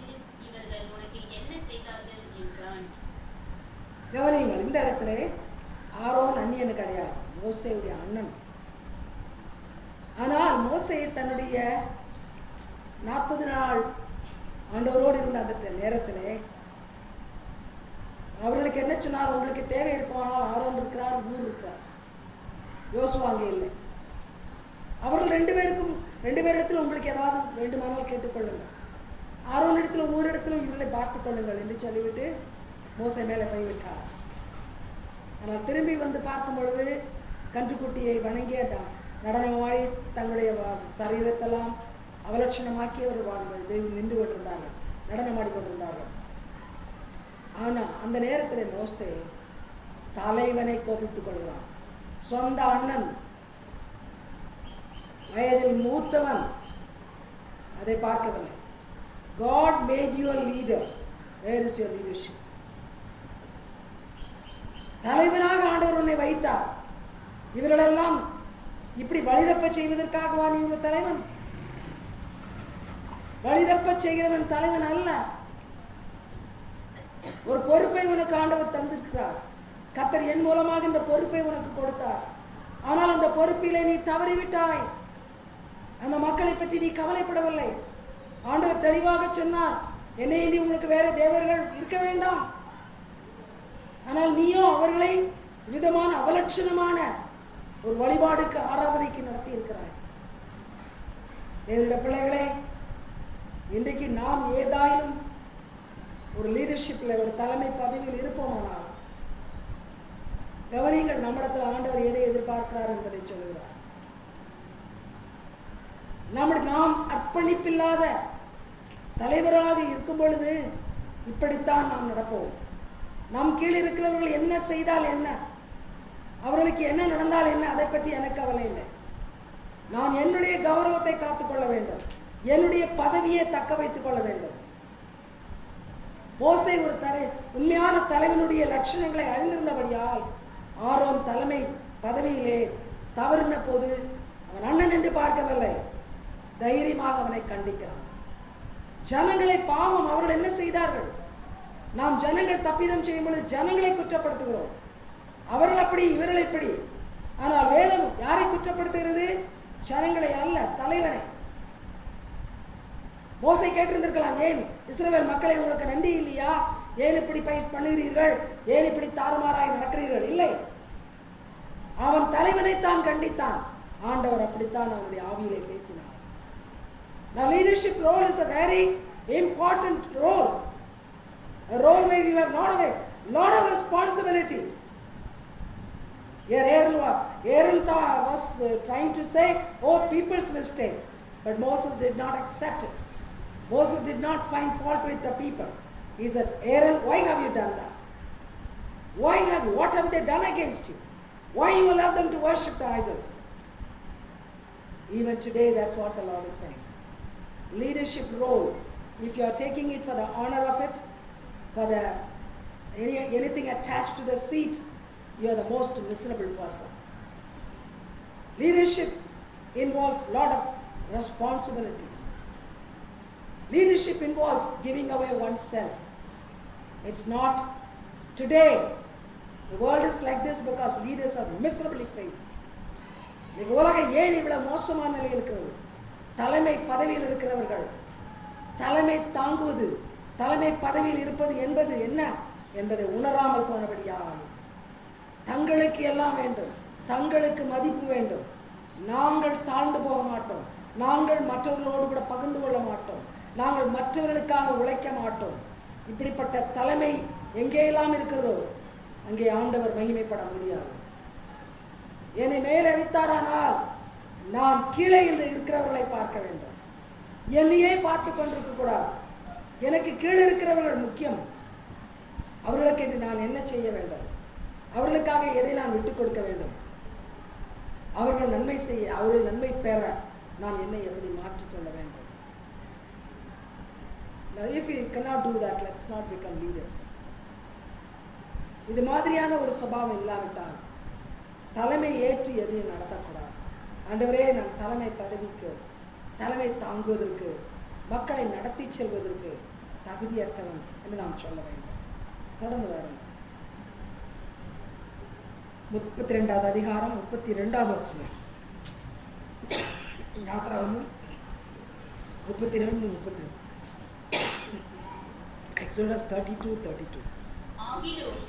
இவர்கள் உனக்கு என்ன செய்தார்கள் என்றான். கவனியுங்கள், இந்த இடத்துல ஆரோன் அந்நியனு கிடையாது, மோசேயுடைய அண்ணன். ஆனால் மோசே தன்னுடைய 40 நாள் ஆண்டவரோடு இருந்த அந்த நேரத்தில் அவர்களுக்கு என்ன சொன்னார்? உங்களுக்கு தேவை இருக்குமானால் ஆரோன் இருக்கிறார், ஊர் இருக்கிறார், யோசுவா அங்கே இல்லை. அவர்கள் ரெண்டு பேரிடத்தில் உங்களுக்கு ஏதாவது வேண்டுமானால் கேட்டுக்கொள்ளுங்கள், ஆரோன் இடத்துல ஊர் இடத்திலும் இவர்களை பார்த்துக் கொள்ளுங்கள் என்று சொல்லிவிட்டு மோசே மேலே போய்விட்டார். ஆனால் திரும்பி வந்து பார்க்கும் பொழுது கன்றுக்குட்டியை வணங்கிய நடனமாடி தங்களுடைய சரீரத்தெல்லாம் அவலட்சணமாக்கி அவர்கள் நின்று கொண்டிருந்தார்கள், நடனமாடி கொண்டிருந்தார்கள். ஆனால் அந்த நேரத்தில் மோசே தலைவனை கோபித்துக் கொள்கிறான். சொந்த அண்ணன், வயதில் மூத்தவன், அதை பார்க்கவில்லை. God made you a leader. Where is your leadership? தலைவனாக ஆண்டவர் உன்னை வைத்தார். இவர்களெல்லாம் இப்படி வழிதப்ப செய்வதற்காகவா நீ உங்க தலைவன்? வழிதப்ப செய்கிறவன் தலைவன் அல்ல. ஒரு பொறுப்பை உனக்கு ஆண்டவர் தந்திருக்கிறார். கர்த்தர் என் மூலமாக இந்த பொறுப்பை உனக்கு கொடுத்தார். ஆனால் அந்த பொறுப்பிலே நீ தவறிவிட்டாய். அந்த மக்களை பற்றி நீ கவலைப்படவில்லை. ஆண்டவர் தெளிவாக சொன்னார், என்னை நீ உங்களுக்கு வேற தேவர்கள் இருக்க வேண்டாம். ஆனால் நீயோ அவர்களை விதமான அவலட்சணமான ஒரு வழிபாடுக்கு, ஆராதனைக்கு நடத்தி இருக்கிறாய். தேவனுடைய பிள்ளைகளே, இன்றைக்கு நாம் ஏதாயிலும் ஒரு லீடர்ஷிப்ல, ஒரு தலைமை பதவியில் இருப்போமானால் கவனிங்கள், நம்மிடத்தில் ஆண்டவர் எதை எதிர்பார்க்கிறார் என்பதை சொல்லுகிறார். நாம் அர்ப்பணிப்பில்லாத தலைவராக இருக்கும் பொழுது இப்படித்தான் நாம் நடப்போம். நம் கீழ் இருக்கிறவர்கள் என்ன செய்தால் என்ன, அவர்களுக்கு என்ன நடந்தால் என்ன, அதை பற்றி எனக்கு கவலை இல்லை. நான் என்னுடைய கௌரவத்தை காத்துக்கொள்ள வேண்டும், என்னுடைய பதவியை தக்க வைத்துக் கொள்ள வேண்டும். மோசே ஒரு உண்மையான தலைவனுடைய லட்சணங்களை அறிந்திருந்தபடியால் ஆரோன் தலைமை பதவியிலே தவறின போது அவன் அண்ணன் என்று பார்க்கவில்லை, தைரியமாக அவனை கண்டிக்கிறான். ஜனங்களை பாவம், அவர்கள் என்ன செய்தார்கள்? நாம் ஜனங்கள் தப்பிதம் செய்யும் பொழுது ஜனங்களை குற்றப்படுத்துகிறோம். அவர்கள் அப்படி, இவர்கள் இப்படி. ஆனால் வேதம் யாரை குற்றப்படுத்துகிறது? ஜனங்களை அல்ல, தலைவனை. மோசே கேட்டிருந்திருக்கலாம், ஏன் இஸ்ரவேல் மக்களை உங்களுக்கு நன்றி இல்லையா? ஏன் இப்படி பண்ணுகிறீர்கள்? ஏன் இப்படி தாறுமாறாய் நடக்கிறீர்கள்? இல்லை, அவன் தலைவனைத்தான் கண்டித்தான். ஆண்டவர் அப்படித்தான் அவனுடைய ஆவியிலே பேசினார். Now leadership role is a very important role. A role where you have a lot of responsibilities. Here Aaron was trying to say, oh, people's mistake. But Moses did not accept it. Moses did not find fault with the people. He said, Aaron, why have you done that? What have they done against you? Why you allow them to worship the idols? Even today, that's what the Lord is saying. Leadership role, if you are taking it for the honor of it, for anything attached to the seat, you are the most miserable person. Leadership involves a lot of responsibilities. Leadership involves giving away oneself. It's not today. The world is like this because leaders are miserably faithful. இந்த உலகம் ஏன் இவ்வளவு மோசமான நிலையில் இருக்கிறது? தலைமை பதவியில் இருக்கிறவர்கள், தலைமை தாங்குவது, தலைமை பதவியில் இருப்பது என்பது என்ன என்பதை உணராமல் போனபடியால் தங்களுக்கு எல்லாம் வேண்டும், தங்களுக்கு மதிப்பு வேண்டும். நாங்கள் தாழ்ந்து போக மாட்டோம், நாங்கள் மற்றவர்களோடு கூட பகிர்ந்து கொள்ள மாட்டோம், நாங்கள் மற்றவர்களுக்காக உழைக்க மாட்டோம். இப்படிப்பட்ட தலைமை எங்கேயெல்லாம் இருக்கிறதோ அங்கே ஆண்டவர் மகிமைப்பட முடியாது. என்னை மேலே வைத்தாரானால் நான் கீழே இருக்கிறவர்களை பார்க்க வேண்டும், என்னையே பார்த்து கொண்டிருக்க கூடாது. எனக்கு கீழே இருக்கிறவர்கள் முக்கியம். அவர்களுக்கு நான் என்ன செய்ய வேண்டும், அவர்களுக்காக எதை நான் விட்டுக் கொடுக்க வேண்டும். அவர்கள் நன்மை செய்ய, அவர்கள் நன்மை பெற நான் என்னை எப்படி மாற்றிக்கொள்ள வேண்டும்? Now, if we cannot do that, let's not become leaders. இது மாதிரியான ஒரு சுபாவம் இல்லாவிட்டால் தலைமை ஏற்று எதையும் நடத்தக்கூடாது. ஆண்டவரே, நான் தலைமை பதவிக்கு, தலைமை தாங்குவதற்கு, மக்களை நடத்தி செல்வதற்கு தகுதியற்றவன் என்று நாம் சொல்ல வேண்டும். தொடர்ந்து வரும் 32வது அதிகாரம் 32வது வசனம். யாத்திராகமம் 32:32. Exodus 32:32. ஆகிலும்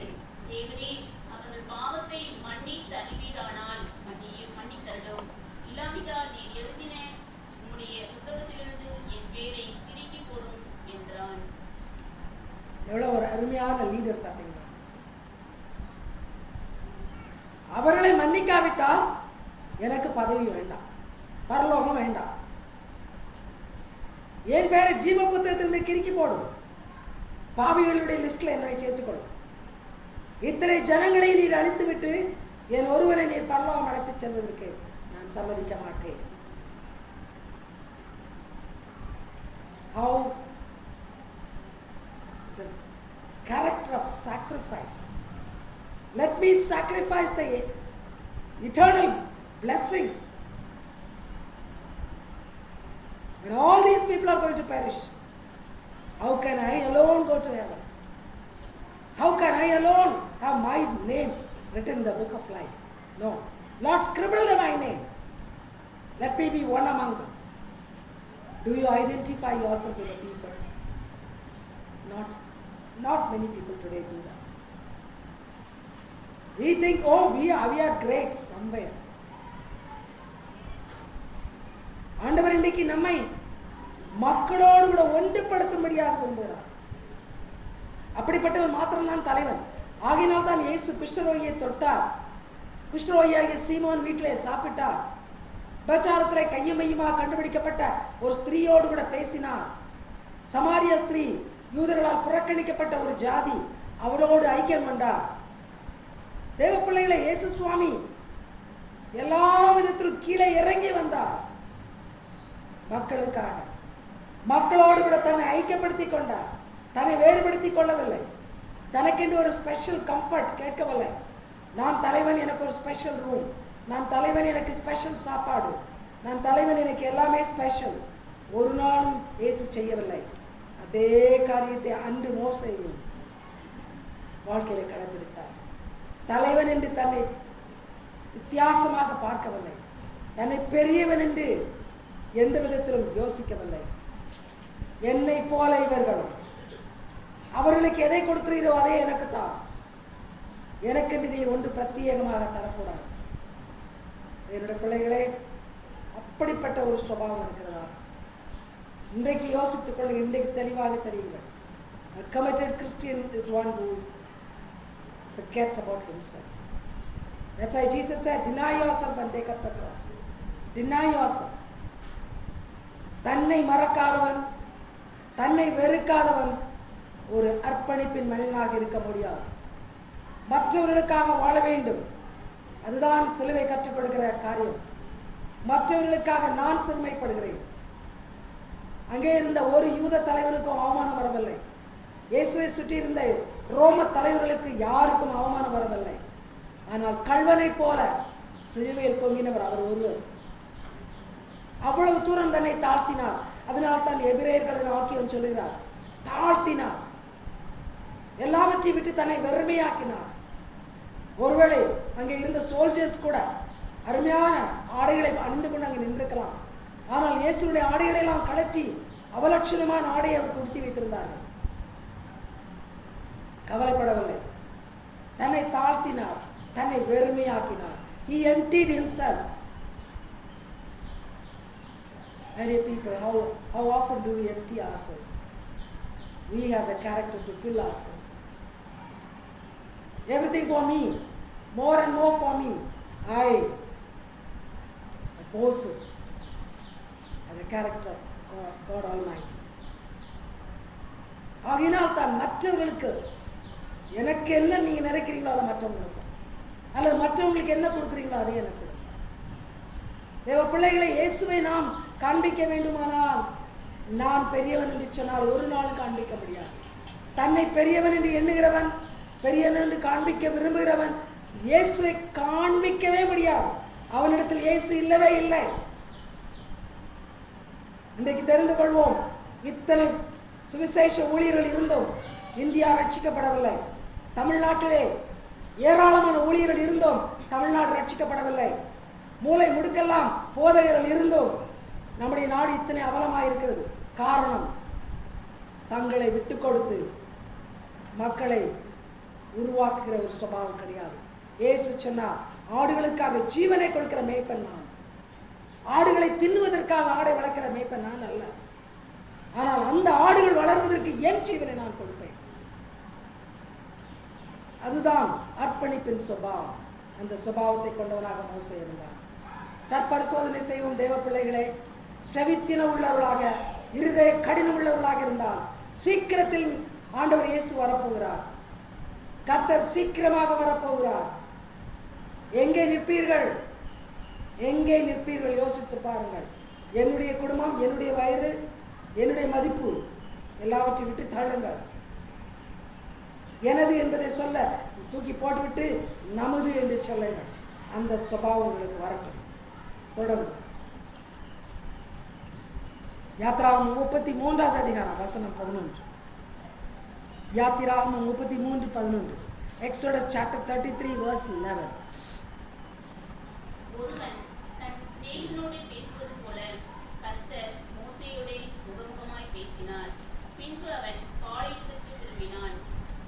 தேவரே அவர்கள் பாவத்தை மன்னித்தருவீரானால் மன்னித்தருளும், இல்லாவிட்டால் நீர் எழுதின உம்முடைய புஸ்தகத்திலிருந்து என் பேரை திருக்கி போடும் என்றான். எவ்வளவு ஒரு அருமையான லீடர் பார்த்தீங்களா? அவர்களை மன்னிக்காவிட்டால் எனக்கு பதவி வேண்டாம், பரலோகம் வேண்டாம், என் பேரை ஜீவ புத்தகத்திலிருந்து கிறுக்கி போடும், பாவிகளுடைய லிஸ்ட்ல என்னை சேர்த்துக்கொள்ளும். இத்தனை ஜனங்களை நீர் அழித்துவிட்டு என் ஒருவரை நீர் பரலோகம் அழைத்து செல்வதற்கு நான் சம்மதிக்க மாட்டேன். How the character of sacrifice. Let me sacrifice the eternal blessings when all these people are going to perish. How can I alone go to heaven? How can I alone have my name written in the book of life? No. Lord, scribble my name. Let me be one among them. Do you identify yourself with the people? Not many people today do that. We think, oh, we are great somewhere. ஆண்டவர் இன்றைக்கு நம்மை மக்களோடு கூட ஒன்றுபடுத்தும்படியாக விரும்புகிறார். அப்படிப்பட்டவன் மாத்திரம்தான் தலைவன். ஆகினால் தான் இயேசு குஷ்டரோகியை தொட்டார். குஷ்டரோகியாகிய சீமோன் வீட்டிலே சாப்பிட்டார். பிரச்சாரத்திலே கையும் மையுமாக கண்டுபிடிக்கப்பட்ட ஒரு ஸ்திரீயோடு கூட பேசினார். சமாரிய ஸ்திரீ, யூதர்களால் புறக்கணிக்கப்பட்ட ஒரு ஜாதி, அவளோடு ஐக்கியம் கொண்டார். தேவ பிள்ளைகளை, இயேசு சுவாமி எல்லா விதத்திலும் கீழே இறங்கி வந்தார். மக்களுக்காக, மக்களோடு கூட தன்னை ஐக்கியப்படுத்திக் கொண்டார். தன்னை வேறுபடுத்திக் கொள்ளவில்லை. தனக்கென்று ஒரு ஸ்பெஷல் கம்ஃபர்ட் கேட்கவில்லை. நான் தலைவன், எனக்கு ஒரு ஸ்பெஷல் ரூம், நான் தலைவன், எனக்கு ஸ்பெஷல் சாப்பாடு, நான் தலைவன், எனக்கு எல்லாமே ஸ்பெஷல். ஒரு நாளும் இயேசு செய்யவில்லை. அதே காரியத்தை அன்று மோசேயும் வாழ்க்கையில கடைபிடித்தார். தலைவன் என்று தன்னை வித்தியாசமாக பார்க்கவில்லை. தன்னை பெரியவன் என்று எந்த விதத்திலும் யோசிக்கவில்லை. என்னை போல இவர்களும், அவர்களுக்கு எதை கொடுக்கிறீரோ அதே எனக்கு தான், எனக்கு நீ ஒன்று பிரத்யேகமாக தரக்கூடாது. என்னுடைய பிள்ளைகளே, அப்படிப்பட்ட ஒரு சுபாவம் இருக்கிறதா? இன்றைக்கு யோசித்துக் கொள்ளுங்கள். இன்றைக்கு தெளிவாக தெரியுங்கள். A committed Christian is one who forgets about himself. That's why Jesus said, deny yourself and take up the cross. Deny yourself. தன்னை மறக்காதவன், தன்னை வெறுக்காதவன் ஒரு அர்ப்பணிப்பின் மனிதனாக இருக்க முடியாது. மற்றவர்களுக்காக வாழ வேண்டும். அதுதான் சிலுவை கற்றுக் கொடுக்கிற காரியம். மற்றவர்களுக்காக நான் சிறுமைப்படுகிறேன். அங்கே இருந்த ஒரு யூத தலைவனுக்கும் அவமானம் வரவில்லை. இயேசுவை சுற்றி இருந்த ரோம தலைவர்களுக்கு யாருக்கும் அவமானம் வரவில்லை. ஆனால் கள்வனை போல சிலுவையில் தொங்கினவர் அவர் ஒருவர். அவ்வளவு தூரம் தன்னை தாழ்த்தினார். அதனால் தான் எபிரேயர்களின் வாக்கியம் சொல்லுகிறார், தாழ்த்தினார். எல்லாவற்றையும் விட்டு தன்னை வெறுமையாக்கினார். ஒருவேளை அங்கே இருந்த சோல்ஜர்ஸ் கூட அருமையான ஆடைகளை அணிந்து கொண்டு அங்கே நின்றிருக்கலாம். ஆனால் இயேசுடைய ஆடைகளை எல்லாம் கலட்டி அவலட்சணமான ஆடையை அவர் கொடுத்து வைத்திருந்தார்கள். கவலைப்படவில்லை. தன்னை தாழ்த்தினார், தன்னை வெறுமையாக்கினார். He emptied himself. Many people, how often do we empty ourselves? We have the character to fill ourselves. Everything for me, more and more for me. I, Moses, and the character of God Almighty. ஆகினால் தான் மற்றவர்களுக்கு எனக்கு என்ன நீங்க நினைக்கிறீங்களோ அதை மற்றவங்களுக்கு, அல்லது மற்றவங்களுக்கு என்ன கொடுக்குறீங்களோ அதே எனக்கு கொடுங்க. தேவ பிள்ளைகளை, இயேசுவை நாம் காண்பிக்க வேண்டுமானால் நான் பெரியவன் என்று சொன்னால் ஒரு நாள் காண்பிக்க முடியாது. தன்னை பெரியவன் என்று எண்ணுகிறவன், பெரியவன் என்று காண்பிக்க விரும்புகிறவன் இயேசுவை காண்பிக்கவே முடியாது. அவனிடத்தில் இயேசு இல்லவே இல்லை. இன்றைக்கு தெரிந்து கொள்வோம், இத்தனை சுவிசேஷ ஊழியர்கள் இருந்தும் இந்தியா ரட்சிக்கப்படவில்லை. தமிழ்நாட்டிலே ஏராளமான ஊழியர்கள் இருந்தும் தமிழ்நாடு ரட்சிக்கப்படவில்லை. மூளை முடுக்கெல்லாம் போதகர்கள் இருந்தும் நம்முடைய நாடு இத்தனை அவலமாக இருக்கிறது. காரணம், தங்களை விட்டு கொடுத்து மக்களை உருவாக்குகிற ஒரு சுபாவம் கிடையாது. இயேசு சொன்னார், ஆடுகளுக்காக ஜீவனை கொடுக்கிற மேய்ப்பன் நான். ஆடுகளை தின்னுவதற்காக ஆடை வளர்க்கிற மேய்ப்பன் நான் அல்ல. ஆனால் அந்த ஆடுகள் வளர்வதற்கு என் ஜீவனை நான் கொடுப்பேன். அதுதான் அர்ப்பணிப்பின் சுபாவம். அந்த சுபாவத்தை கொண்டவனாக மோசே இருந்தார். தற்பரிசோதனை செய்வோம் தேவ பிள்ளைகளே. செவித்தின உள்ளவர்களாக, இருதய கடினம் உள்ளவர்களாக இருந்தால் சீக்கிரத்தில் ஆண்டவர் இயேசு வரப்போகிறார். கர்த்தர் சீக்கிரமாக வரப்போகிறார். எங்கே நிற்பீர்கள்? எங்கே நிற்பீர்கள்? யோசித்து பாருங்கள். என்னுடைய குடும்பம், என்னுடைய வயது, என்னுடைய மதிப்பு எல்லாவற்றையும் விட்டு தள்ளுங்கள். எனது என்பதை சொல்ல தூக்கி போட்டுவிட்டு நமது என்று சொல்லுங்கள். அந்த சுபாவம் உங்களுக்கு வரட்டும். தொடரும். யாத்திராகமம் 33வது அதிகாரம் வசனம் 11. யாத்திராகமம் 33:11. Exodus chapter 33 verse 11. ஒருவன் தன் சிநேகிதனோடு பேசுவது போல கர்த்தர் மோசேயோடே முகமுகமாய் பேசினார். பின்பு அவன் பாளையத்துக்கு திரும்பினான்.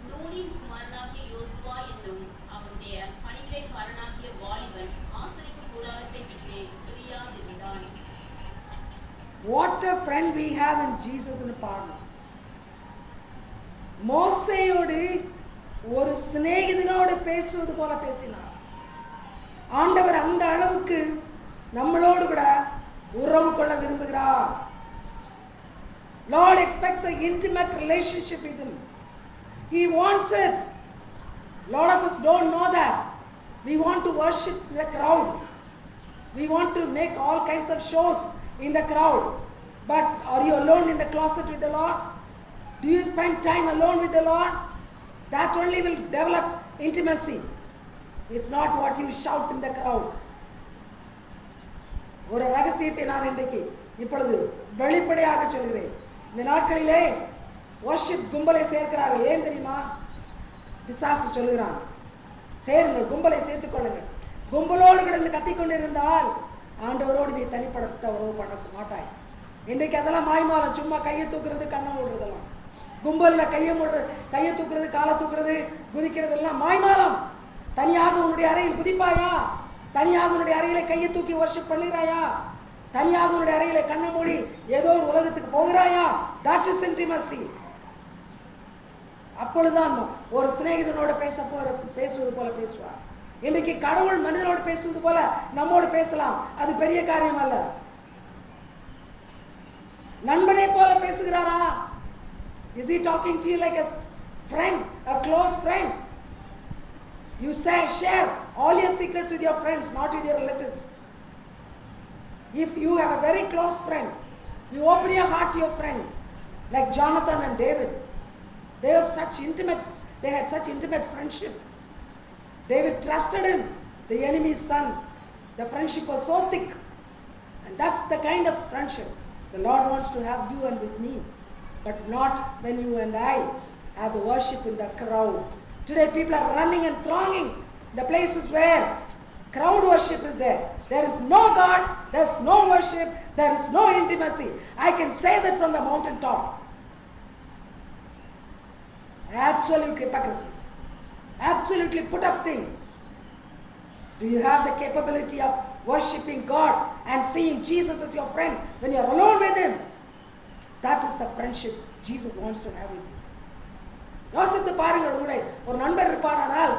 நூனின் குமாரனாகிய யோசுவா என்னும் அவனுடைய பணிவிடைக்காரனாகிய வாலிபன் ஆசரிப்பு கூடாரத்தை விட்டு பிரியாதிருந்தான். What a friend we have in Jesus in the pardon. மோசேயோடு ஒரு சிநேகிதனோடு பேசுவது போல பேசினார். ஆண்டவர் அந்த அளவுக்கு நம்மளோடு கூட உறவு கொள்ள விரும்புகிறார். Lord expects an intimate relationship with him. He wants it. A lot of us don't know that. We want to worship the crowd. We want to make all kinds of shows in the crowd. But are you alone in the closet with the Lord? Do you spend time alone with the Lord? That only will develop intimacy. It's not what you shout in the crowd. ஒரு ரகசியத்தை நான் இன்றைக்கு இப்பொழுது வெளிப்படையாக சொல்கிறேன். இந்த நாட்களிலே worship கும்பலை சேர்க்கிறார்கள். ஏன் தெரியுமா? பிசாசு சொல்லுகிறான், சேருங்கள், கும்பலை சேர்த்துக் கொள்ளுங்கள். கும்பலோடு கிடந்து கத்திக்கொண்டு இருந்தால் ஆண்டவரோடு நீ தனிப்பட்ட உறவு பண்ண மாட்டாய். இன்றைக்கு அதெல்லாம் மாய்மாலம். சும்மா கையை தூக்குறது, கண்ணை மூடுறதெல்லாம், கும்பலில் கையை தூக்குறது, காலை தூக்குறது, குதிக்கிறதெல்லாம் மாய்மாலம். தனியாக உன்னுடைய அறையில் குதிப்பாயா? தனியாக உன்னுடைய அறையில கையை தூக்கி வர்ஷிப் பண்ணுகிறாயா? தனியாக உன்னுடைய அறையில கண்ணை மூடி ஏதோ ஒரு உலகத்துக்கு போகிறாயா? that is intimacy. அப்பொழுதுதான் ஒரு சிநேகிதனோட பேசுவது போல பேசுவார். இன்றைக்கு கடவுள் மனிதனோடு பேசுவது போல நம்மோடு பேசலாம். அது பெரிய காரியம் அல்ல. நண்பனை போல பேசுகிறாரா? Is he talking to you like a friend, a close friend? You share all your secrets with your friends, not with your relatives. If you have a very close friend, you open your heart to your friend, like Jonathan and David. They had such intimate friendship. David trusted him, the enemy's son. The friendship was so thick. And that's the kind of friendship the Lord wants to have you and with me. But not when you and I have the worship in the crowd. Today people are running and thronging the places where crowd worship is there. There is no God, there is no worship, there is no intimacy. I can say that from the mountaintop. Absolute hypocrisy. Absolutely put up thing. Do you have the capability of worshiping God and seeing Jesus as your friend when you are alone with him? That is the friendship Jesus wants to have with you. யோசித்து பாருங்கள். உங்களை ஒரு நண்பர் இருப்பானால்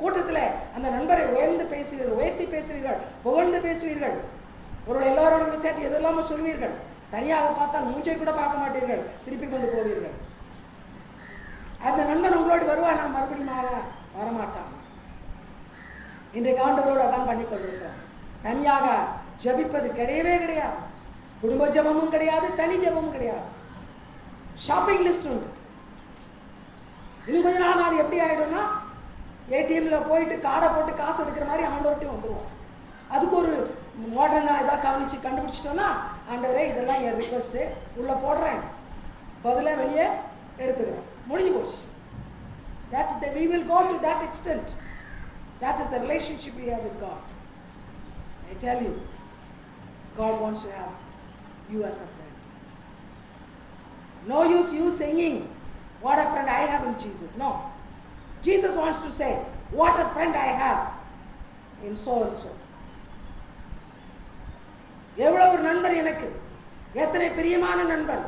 கூட்டத்தில் அந்த நண்பரை உயர்த்தி பேசுவீர்கள், புகழ்ந்து பேசுவீர்கள். ஒருவர் எல்லாரோடும் சேர்த்து எதெல்லாமோ சொல்வீர்கள். தனியாக பார்த்தால் மூச்சை கூட பார்க்க மாட்டீர்கள், திருப்பி கொண்டு போவீர்கள். அந்த நண்பன் உங்களோடு வருவான், நான் மறுபடியும் வரமாட்டான். இன்றைக்கு ஆண்டவரோடு அதான் பண்ணி கொண்டிருக்கிறோம். தனியாக ஜபிப்பது கிடையவே கிடையாது. குடும்ப ஜபமும் கிடையாது, தனி ஜபமும் கிடையாது. ஷாப்பிங் லிஸ்ட் உண்டு. இன்னும் கொஞ்ச நாள் அது எப்படி ஆகிடும்னா, ஏடிஎம்ல போயிட்டு கார்டை போட்டு காசு எடுக்கிற மாதிரி ஆண்டவர்கிட்டையும் வந்துடுவோம். அதுக்கு ஒரு மாடர்னாக ஏதாவது கவனிச்சு கண்டுபிடிச்சிட்டோன்னா, ஆண்டவரே இதெல்லாம் என் ரிக்வஸ்ட்டு உள்ளே போடுறேன், பதிலாக வெளியே எடுத்துக்கிறேன், முடிஞ்சு போச்சு. We will go to that extent. That is the relationship we have with God. I tell you, God wants to have you as a friend. No use you singing, what a friend I have in Jesus. No. Jesus wants to say, what a friend I have in so and so. எவ்வளவு ஒரு நண்பன் எனக்கு, எத்தனை பிரியமான நண்பன்,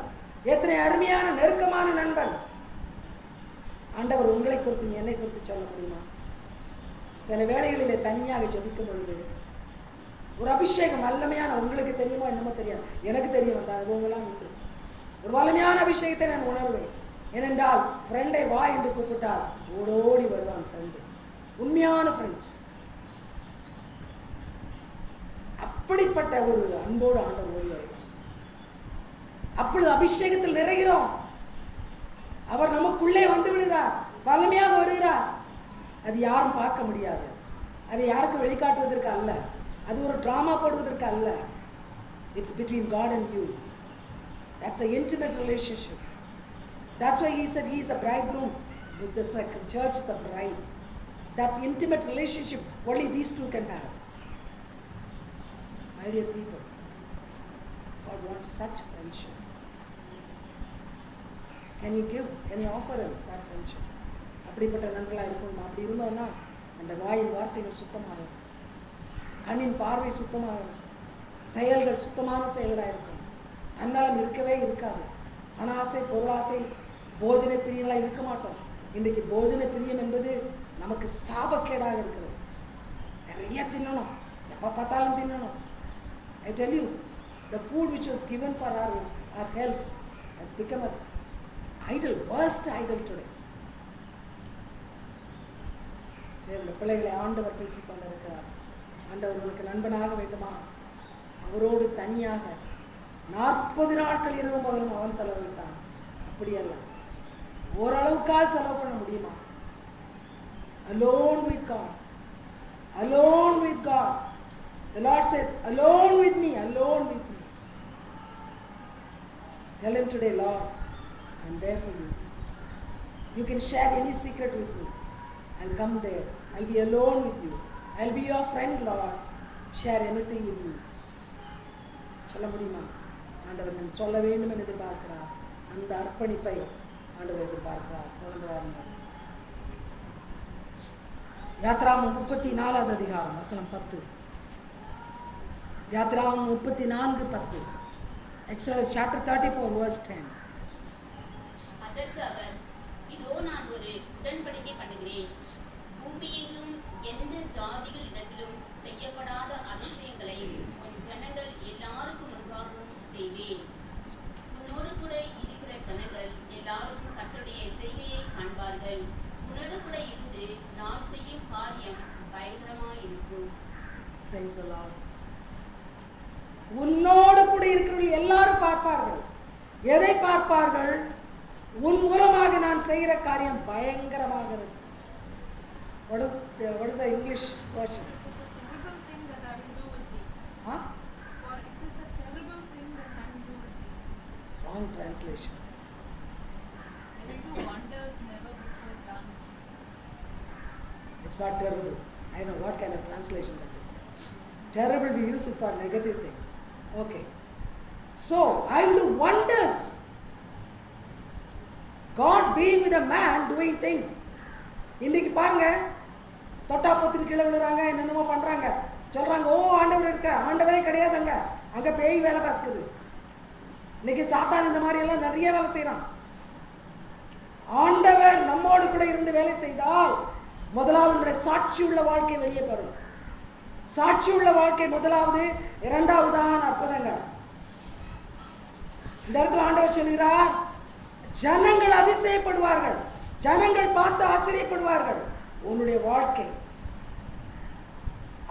எத்தனை அருமையான நெருக்கமான நண்பன். ஆண்டவர் உங்களை குறித்து என்னை குறித்து சொல்ல முடியுமா? சில வேளைகளிலே தனியாக ஜெபிக்கும் பொழுது ஒரு அபிஷேகம் வல்லமையான, உங்களுக்கு தெரியுமா என்னமோ தெரியாது, எனக்கு தெரியும், அந்த அனுபவங்களாம் உண்டு. ஒரு வல்லமையான அபிஷேகத்தை நான் உணர்வேன். ஏனென்றால் ஃப்ரெண்டை வா என்று கூப்பிட்டால் ஓடோடி வருவான் ஃப்ரெண்டு. உண்மையான ஃப்ரெண்ட்ஸ். அப்படிப்பட்ட ஒரு அன்போடு ஆண்டவர் ஓடி வருவார். அப்பொழுது அபிஷேகத்தில் நிறைகிறோம். அவர் நமக்குள்ளே வந்து விடுகிறார், வலிமையாக வருகிறார். அது யாரும் பார்க்க முடியாது. அதை யாருக்கும் வெளிக்காட்டுவதற்கு அல்ல, அது ஒரு டிராமா போடுவதற்கு அல்ல. It's between God and you. That's an intimate relationship. That's why he said he is a bridegroom, with the church is a bride. That intimate relationship only these two can have. My dear people, God wants such friendship. Can you give? Can you offer him that friendship? அப்படிப்பட்ட நண்பர்களாக இருக்கணும். அப்படி இருந்தோம்னா அந்த வாயின் வார்த்தைகள் சுத்தமாகும், கண்ணின் பார்வை சுத்தமாகும், செயல்கள் சுத்தமான செயல்களாக இருக்கும். தன்னலம் இருக்கவே இருக்காது. பணாசை, பொருளாசை, போஜன பிரியங்களாக இருக்க மாட்டோம். இன்றைக்கு போஜன பிரியம் என்பது நமக்கு சாபக்கேடாக இருக்கிறது. நிறைய தின்னணும், எப்போ பார்த்தாலும் தின்னணும். I tell you, the food which was given for our health has become an idol, worst idol today. தேவனுடைய பிள்ளைகளை ஆண்டவர் பேசிக் கொண்டிருக்கிறார். ஆண்டவர் உங்களுக்கு நண்பனாக வேண்டுமா? அவரோடு தனியாக 40 நாட்கள் இரவும் பகலும் அவன் செலவழித்தான். அப்படி அல்ல, ஓரளவுக்காக செலவு பண்ண முடியுமா? Alone with God. Alone with God. The Lord says, alone with me, alone with me. Tell him today, Lord, I'm there for you. You can share any secret with me. I'll come there. I'll be alone with you. I'll be your friend, Lord. Share anything with me. சொல்ல முடியுமா? ஆண்டவர் நான் சொல்ல வேண்டும் என்று எதிர்பார்க்கிறார். அந்த அர்ப்பணிப்பை ஆண்டவர் எதிர்பார்க்கிறார். தொடர்ந்து வாருங்கள். யாத்ராகமம் 34வது அதிகாரம் வசனம் 10. யாத்ராகமம் 34:10. Exodus chapter 34 verse 10. அதற்கு அவர், இதோ நான் ஒரு உடன்படிக்கை பண்ணுகிறேன். பூமியெங்கும் எந்த ஜாதிகள் இடத்திலும் செய்யப்படாத அதிசயங்களை உன் ஜனங்கள் எல்லாருக்கும் முன்பாகவும் செய்வேன். உன்னோடு கூட இருக்கிற ஜனங்கள் எல்லாரும் கர்த்தருடைய செய்கையை காண்பார்கள். உன்னோடு கூட இருந்து நான் செய்யும் காரியம் பயங்கரமாயிருக்கும். Praise the Lord. உன்னோடு கூட இருக்கிறவர்கள் எல்லாரும் பார்ப்பார்கள். எதை பார்ப்பார்கள்? உன் மூலமாக நான் செய்கிற காரியம் பயங்கரமாக இருக்கும். What is the English version? It is a terrible thing that I will do with thee. Huh? For it is a terrible thing that I will do with thee. Wrong translation. I will do wonders never before done. It's not terrible. I know what kind of translation that is. Terrible, we use it for negative things. Okay. So, I will do wonders. God being with a man doing things. இன்னைக்கு பாருங்க, தொட்டா பொத்துக்கு கீழே விழுறாங்க, என்னென்னமோ பண்றாங்க, சொல்றாங்க ஓ ஆண்டவர் இருக்க. ஆண்டவரே கிடையாதுங்க, அங்க பேய் வேலை பார்க்குது. இன்னைக்கு சாத்தான் இந்த மாதிரி எல்லாம் நிறைய வேலை செய்யறான். ஆண்டவர் நம்மோடு கூட இருந்து வேலை செய்தால் முதலாவது சாட்சி உள்ள வாழ்க்கை வெளியே வரும். சாட்சி உள்ள வாழ்க்கை முதலாவது, இரண்டாவதான அற்புதங்கள். இந்த இடத்துல ஆண்டவர் சொல்கிறார், ஜனங்கள் அதிசயப்படுவார்கள், ஜனங்கள் பார்த்து ஆச்சரியப்படுவார்கள். உன்னுடைய வாழ்க்கை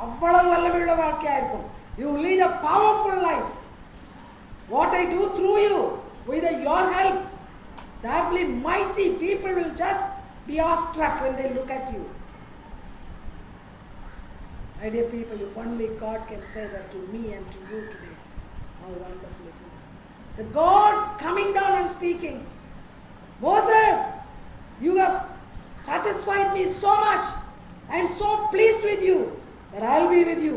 அவ்வளவு வல்லமையுள்ள வாழ்க்கையா இருக்கும். You will lead a powerful life. What I do through you, with your help, there will be mighty people will just be awestruck when they look at you. My dear people, if only God can say that to me and to you today, how wonderful it is. The God coming down and speaking, Moses, you have satisfied me so much. I am so pleased with you that I will be with you.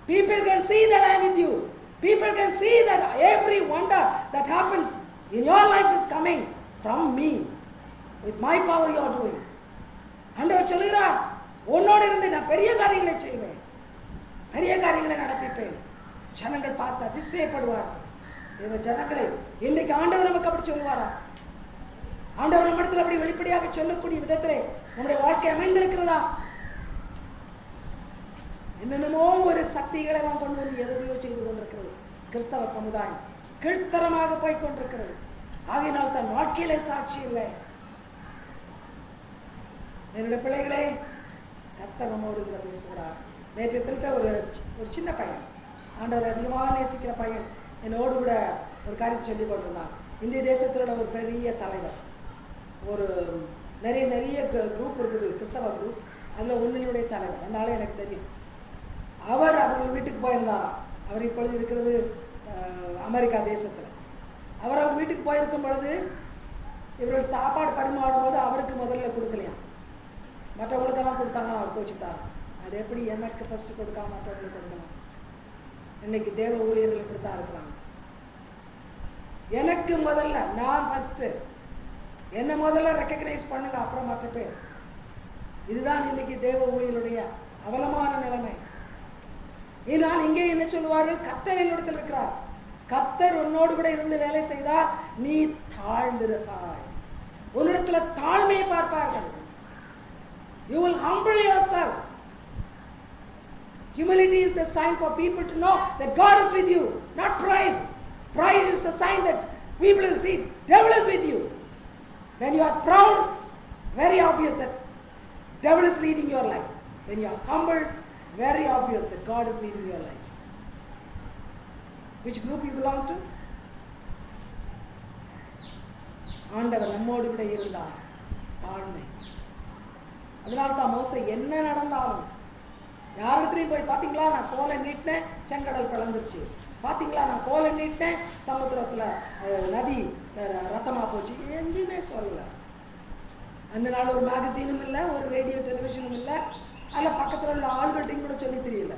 People can see that I am with you. People can see that every wonder that happens in your life is coming from me. With my power you are doing. ஆண்டவர் சொல்கிறார், உன்னோடு இருந்து நான் பெரிய காரியங்களை செய்வேன், பெரிய காரியங்களை நடப்பிப்பேன். ஜனங்கள் பார்த்து அதிசயப்படுவார். இந்த ஜனங்களை இன்னைக்கு ஆண்டவர் நமக்கு அப்படி சொல்லுவாரா? ஆண்டவர் நம்மிடத்தில் அப்படி வெளிப்படையாக சொல்லக்கூடிய விதத்திலே நம்முடைய வாழ்க்கை அமைந்திருக்கிறதா? என்னென்னமோ ஒரு சக்திகளை எல்லாம் கொண்டு வந்து எதையோ செய்து கொண்டிருக்கிறது கிறிஸ்தவ சமுதாயம். கீழ்த்தரமாக போய் கொண்டிருக்கிறது. ஆகையினால் தன் வாழ்க்கையிலே சாட்சி இல்லை. என்னுடைய பிள்ளைகளே, கர்த்தர் நம்மோடு கூட பேசுகிறார். நேற்று திருத்த ஒரு சின்ன பையன், ஆண்டவர் அதிகமாக நேசிக்கிற பையன், என்னோடு கூட ஒரு காரியத்தை சொல்லி கொண்டிருந்தான். இந்திய தேசத்தில் ஒரு பெரிய தலைவர், ஒரு நிறைய குரூப் இருக்குது, கிறிஸ்தவ குரூப். அதில் ஒன்றினுடைய தலைவர், அந்த ஆளே எனக்கு தெரியும். அவர்கள் வீட்டுக்கு போயிருந்தாராம். அவர் இப்பொழுது இருக்கிறது அமெரிக்கா தேசத்தில். அவர் வீட்டுக்கு போயிருக்கும் பொழுது இவர்கள் சாப்பாடு பரிமாறும் போது அவருக்கு முதல்ல கொடுக்கலையாம், மற்றவங்களுக்கெல்லாம் கொடுத்தாங்களா, அவர் கோச்சிட்டாங்க. அது எப்படி எனக்கு ஃபர்ஸ்ட் கொடுக்காம மற்றவங்களுக்கு கொடுக்கலாம்? இன்னைக்கு தேவ ஊழியர்கள் இப்படி தான் இருக்கிறாங்க. எனக்கு முதல்ல, நான் ஃபர்ஸ்ட், என்ன முதல்ல ரெக்கக்னைஸ் பண்ணுங்க, அப்புறம் மற்ற பேர். இதுதான் இன்னைக்கு தேவ ஊழியருடைய அவலமான நிலைமை. இதனால் இங்கே என்ன சொல்லுவார்கள்? கர்த்தர் என்னிடத்தில் இருக்கிறார். கர்த்தர் உன்னோடு கூட இருந்து வேலை செய்தால் நீ தாழ்ந்திருப்பாய். உன்னிடத்துல தாழ்மையை பார்ப்பார்கள். You will humble yourself. Humility is the sign for people to know that God is with you, not pride. Pride is the sign that people will see devil is with you. When you are proud, very obvious that devil is leading your life. When you are humble, very obvious that God is leading your life. Which group you belong to? ஆண்டவர் நம்மோடு கூட இருந்தார். தாழ்மை. அதனால தான் மோசே என்ன நடந்தாலும் யாரிடத்துலையும் போய் பார்த்தீங்களா நான் கோலை நீட்டினேன் செங்கடல் பிளந்துருச்சு, பார்த்தீங்களா நான் கோலை நீட்டினேன் சமுத்திரத்தில் நதி ரத்தமாக போச்சு, எங்கேயுமே சொல்லலை. அந்த நாள் ஒரு மேகசீனும் இல்லை, ஒரு ரேடியோ டெலிவிஷனும் இல்லை. அதில் பக்கத்தில் உள்ள ஆள்கள்ட்டையும் கூட சொல்லி தெரியல.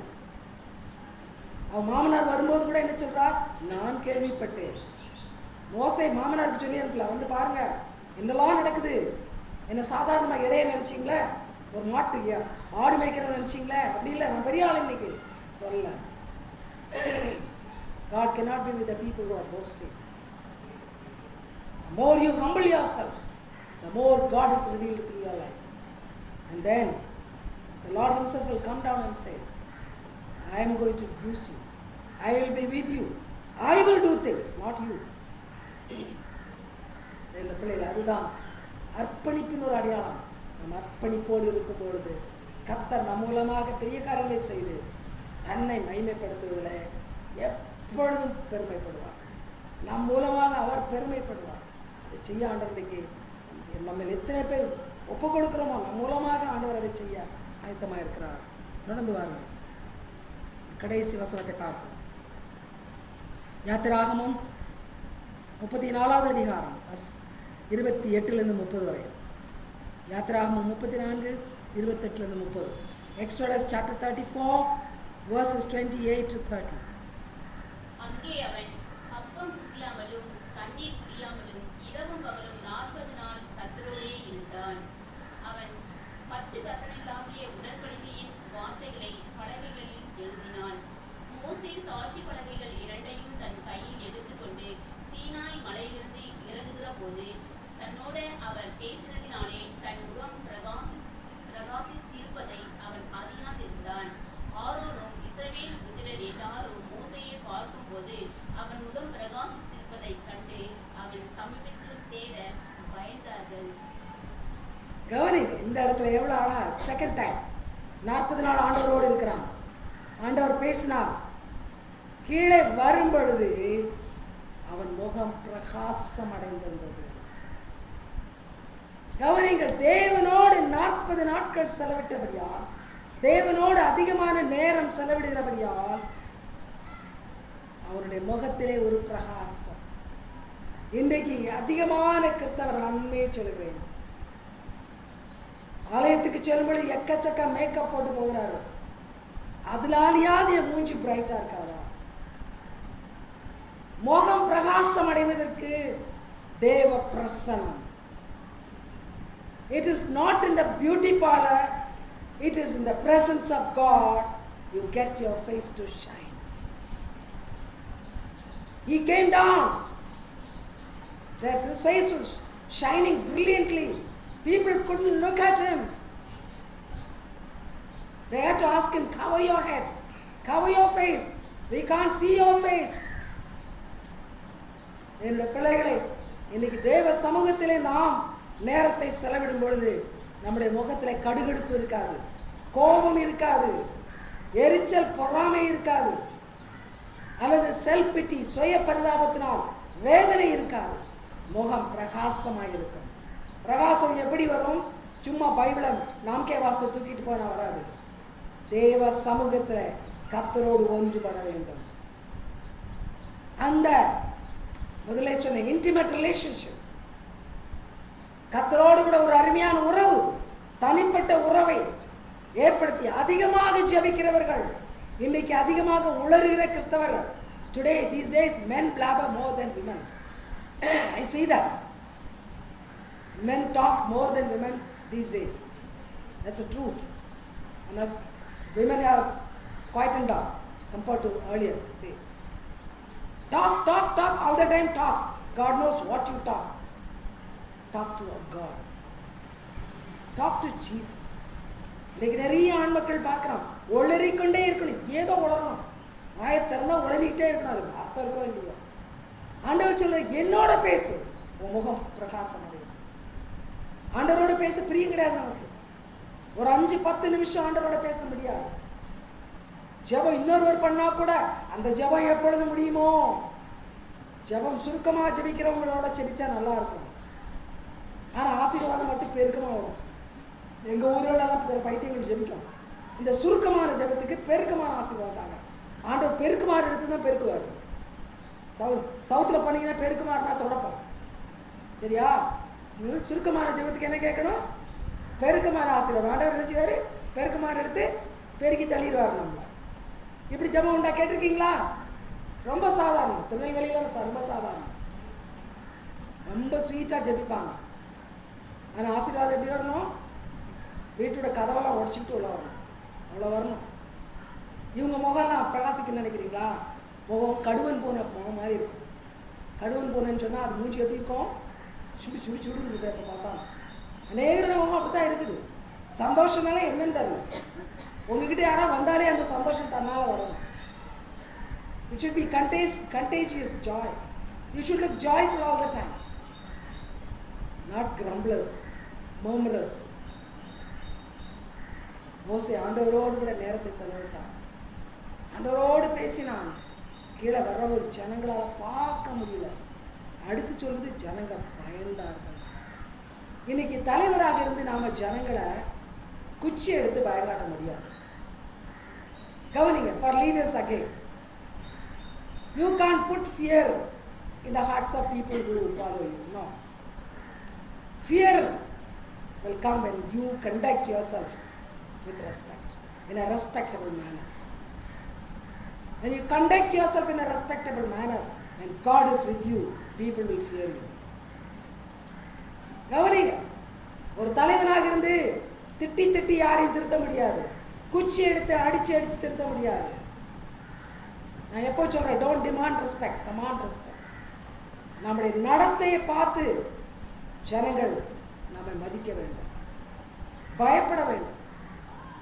அவன் மாமனார் வரும்போது கூட என்ன சொல்றார்? நான் கேள்விப்பட்டேன். மோசே மாமனாருக்கு சொல்லி அனுப்பல, வந்து பாருங்க என்னெல்லாம் நடக்குது. என்ன சாதாரணமாக இடையே நினைச்சிங்களே, ஒரு மாட்டு ஆடு மேய்க்கிறவன் நினைச்சிங்களே, அப்படி இல்லை, நான் பெரிய ஆள் இன்னைக்கு சொல்ல. God cannot be with the people who are boasting. The more you humble yourself, the more God is revealed through your life. And then the Lord himself will come down and say, I am going to use you. I will be with you. I will do things, not you. பிள்ளைகள், அதுதான் அர்ப்பணிப்பின் ஒரு அடையாளம். நம் அர்ப்பணிப்போடு இருக்கும் பொழுது கர்த்தர் நம் மூலமாக பெரிய காரியங்களை செய்து தன்னை மகிமைப்படுத்துவதில் எப்பொழுதும் பெருமைப்படுவார். நம் மூலமாக அவர் பெருமைப்படுவார். அதை செய்ய ஆண்டவருக்கு நம்ம எத்தனை பேர் ஒப்பு கொடுக்கிறோமோ நம் மூலமாக ஆண்டவர் அதை செய்ய ஆயத்தமாக இருக்கிறார். நடந்து வாருங்கள். கடைசி வசனத்தை பார்ப்போம். யாத்திராகமம் 34வது அதிகாரம் 28 30 வரை. யாத்திராகமம் 34 28 30. Exodus chapter 34 verses 28 to 30. அங்கே அவன் அப்பம் புசியாமலும் தண்ணீர் குடியாமலும் இரவும் பகலும் 40 நாள் கர்த்தரோடே இருந்தான். அவன் 10 கட்டளைகளாகிய உடன்படிக்கையின் வார்த்தைகளை பலகைகளில் எழுதினான். மோசே சாட்சி பலகைகள் இரண்டையும் தன் கையில் எடுத்துக்கொண்டு சீனாய் மலையிலிருந்து இறங்குகிற போது தன்னோட அவர் பேசினதினாலே தன் முகம் பிரகாசித்திருப்பதை அவன் அறியாதிருந்தான். ஆரோனும் இஸ்ரவேல் புத்திரர் எல்லாரும் மோசேயை பார்க்கும்போது அவன் முகம் பிரகாசித்திருப்பதைக் கண்டு அவன் சமீபத்தில் சேர பயந்தார்கள். கவனிங்க, இந்த இடத்துல எவ்வளவு அழகா செகண்ட் டைம் 40 நாள் ஆண்டவரோடு இருக்கிறான். ஆண்டவர் பேசினார். கீழே வரும் பொழுது அவன் முகம் பிரகாசம் அடைந்திருந்தது. கவனிங்கள், தேவனோடு 40 நாட்கள் செலவிட்டபடியால், தேவனோடு அதிகமான நேரம் செலவிடுகிறபடியால் அவருடைய முகத்திலே ஒரு பிரகாசம். இன்றைக்கு அதிகமான கிறிஸ்தவர் நன்மையை சொல்கிறேன், ஆலயத்துக்கு செல்லும்பொழுது எக்கச்சக்க மேக்கப் போட்டு போகிறாரு. அதனாலேயாவது என் மூஞ்சி பிரைட்டா இருக்காதா? முகம் பிரகாசம் அடைவதற்கு தேவ பிரசன்னம். It is not in the beauty parlor, it is in the presence of God you get your face to shine. He came down. His face was shining brilliantly. People couldn't look at him. They had to ask him, cover your head, cover your face. We can't see your face. என்னுடைய பிள்ளைகளை, இன்னைக்கு தேவ சமூகத்திலே நாம் நேரத்தை செலவிடும் பொழுது நம்முடைய முகத்திலே கடுகடுப்பு இருக்காது, கோபம் இருக்காது, எரிச்சல் பொறாமை இருக்காது, அல்லது செல்ஃப் பிட்டி சுய பரிதாபத்தினால் வேதனை இருக்காது. முகம் பிரகாசமாக இருக்கும். பிரகாசம் எப்படி வரும்? சும்மா பைபிளை நாம்கே வாஸ்து தூக்கிட்டு போனா வராது. தேவ சமூகத்தில் கர்த்தரோடு ஒன்றுபட வேண்டும். அந்த முதலே சொன்ன இன்டிமேட் ரிலேஷன்ஷிப், கர்த்தரோடு கூட ஒரு அருமையான உறவு, தனிப்பட்ட உறவை ஏற்படுத்தி அதிகமாக ஜெபிக்கிறவர்கள், இன்னைக்கு அதிகமாக உளறுகிற கிறிஸ்தவர்கள். Today, these days, men blabber more than women. I see that. Men talk more than women these days. That's the truth. And women have quietened down compared to earlier days. Talk, talk, talk, all the time talk. God knows what you talk. Talk to God. Talk to Jesus. இன்னைக்கு நிறைய ஆண் மக்கள் பார்க்குறோம், உளறிக்கொண்டே இருக்கணும், ஏதோ உளரணும், வாயை திறந்தா உளறிக்கிட்டே இருக்கணும். அது அர்த்தம் இருக்கோ இல்லையோ? ஆண்டவர் சொல்ற, என்னோட பேசு, உன் முகம் பிரகாசம் அடையும். ஆண்டவரோட பேச பிரியம் கிடையாது நமக்கு. ஒரு 5-10 நிமிஷம் ஆண்டவரோட பேச முடியாது. ஜெபம் இன்னொருவர் பண்ணா கூட அந்த ஜெபம் எப்பொழுது முடியுமோ? ஜெபம் சுருக்கமா ஜெபிக்கிறவங்களோட செபிச்சா நல்லா இருக்கும். ஆனா ஆசீர்வாதம் மட்டும் பெருக்கமா வரும். எங்க ஊரெல்லாம் சில பைத்தியங்கள் ஜெபிக்கும். இந்த சுருக்கமான ஜெபத்துக்கு பெருக்கமான ஆசீர்வாதம் தாங்க. ஆண்டவர் பெருக்குமாறு எடுத்து தான் பெருக்குவார். சவுத்தில் பண்ணீங்கன்னா பெருக்குமாறுனா தொடப்போம், சரியா? சுருக்கமான ஜெபத்துக்கு என்ன கேட்கணும்? பெருக்கமான ஆசீர்வாதம். ஆண்டவர் நினைச்சுவாரு, பெருக்குமாறு எடுத்து பெருக்கி தள்ளிடுவார் நம்மள. இப்படி ஜெபம் உண்டா? கேட்டிருக்கீங்களா? ரொம்ப சாதாரணம். திருநெல்வேலியில ரொம்ப சாதாரணம், ரொம்ப ஸ்வீட்டா ஜெபிப்பாங்க. ஆனால் ஆசீர்வாதம் எப்படி வரணும்? வீட்டோட கதவெல்லாம் உடச்சிக்கிட்டு உள்ள வரணும், அவ்வளோ வரணும். இவங்க முகம்லாம் பிரகாசிக்க நினைக்கிறீங்களா? முகம் கடுவன் போன முகம் மாதிரி இருக்கும். கடுவன் போனேன்னு சொன்னால் அது மூஞ்சி எப்படி இருக்கும்? சுடு சுடு சுடுன்னு இருக்குது. அப்போ பார்த்தா அநேக முகம் அப்படி தான் இருக்குது. சந்தோஷம்னால என்னன்னு தெரியல. உங்ககிட்ட யாராவது வந்தாலே அந்த சந்தோஷம் தன்னால் வரணும். It should be contagious joy. You should look joyful all the time, not grumblers, murmurers. மோசே ஆண்டவரோடு கூட நேரத்தை செலவிட்டான், ஆண்டவரோடு பேசினான். கீழே வர்றவர் ஜனங்களால் பார்க்க முடியல. அடுத்து சொல்லுது, ஜனங்க பயந்தார்கள். இன்னைக்கு தலைவராக இருந்து நாம ஜனங்களை குச்சி எடுத்து பயங்காட்ட முடியாது. கவனிங்க, for leaders again, you can't put fear in the hearts of people who follow you. No. Fear will come when you conduct yourself with respect, in a respectable manner. When you conduct yourself in a respectable manner, and God is with you, people will fear you. கவனிங்க, ஒரு தலைவனாக இருந்து திட்டி திட்டி யாரையும் திருத்த முடியாது, குச்சி எடுத்து அடிச்சு அடிச்சு திருத்த முடியாது. நான் எப்போ சொல்றேன், don't demand respect, command respect. நம்முடைய நடத்தையை பார்த்து ஜனங்கள் நம்மை மதிக்க வேண்டும், பயப்பட வேண்டும்.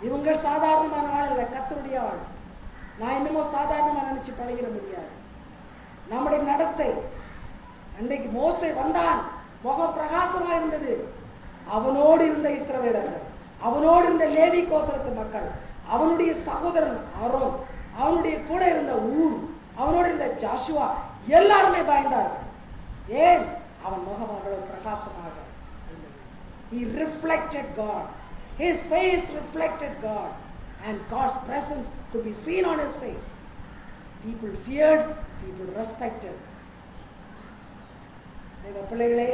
இவங்க சாதாரணமான ஆள் இல்லை, கர்த்தருடைய ஆள். நான் என்னமோ சாதாரணமாக நினைச்சு பழகிட முடியாது. நம்முடைய நடத்தை, அன்றைக்கு மோசே வந்தான், முகம் பிரகாசமாக இருந்தது. அவனோடு இருந்த இஸ்ரவேலர்கள், அவனோடு இருந்த லேவி கோத்திரத்து மக்கள், அவனுடைய சகோதரன் ஆரோன், அவனுடைய கூட இருந்த ஊர், அவனோடு இருந்த ஜாஷுவா எல்லாருமே பயந்தார்கள். ஏன்? அவன் முகம் அவ்வளவு பிரகாசமாக இருந்தது. He reflected God. His face reflected God, and God's presence could be seen on his face. People feared, people respected. தேவ பிள்ளைகளே,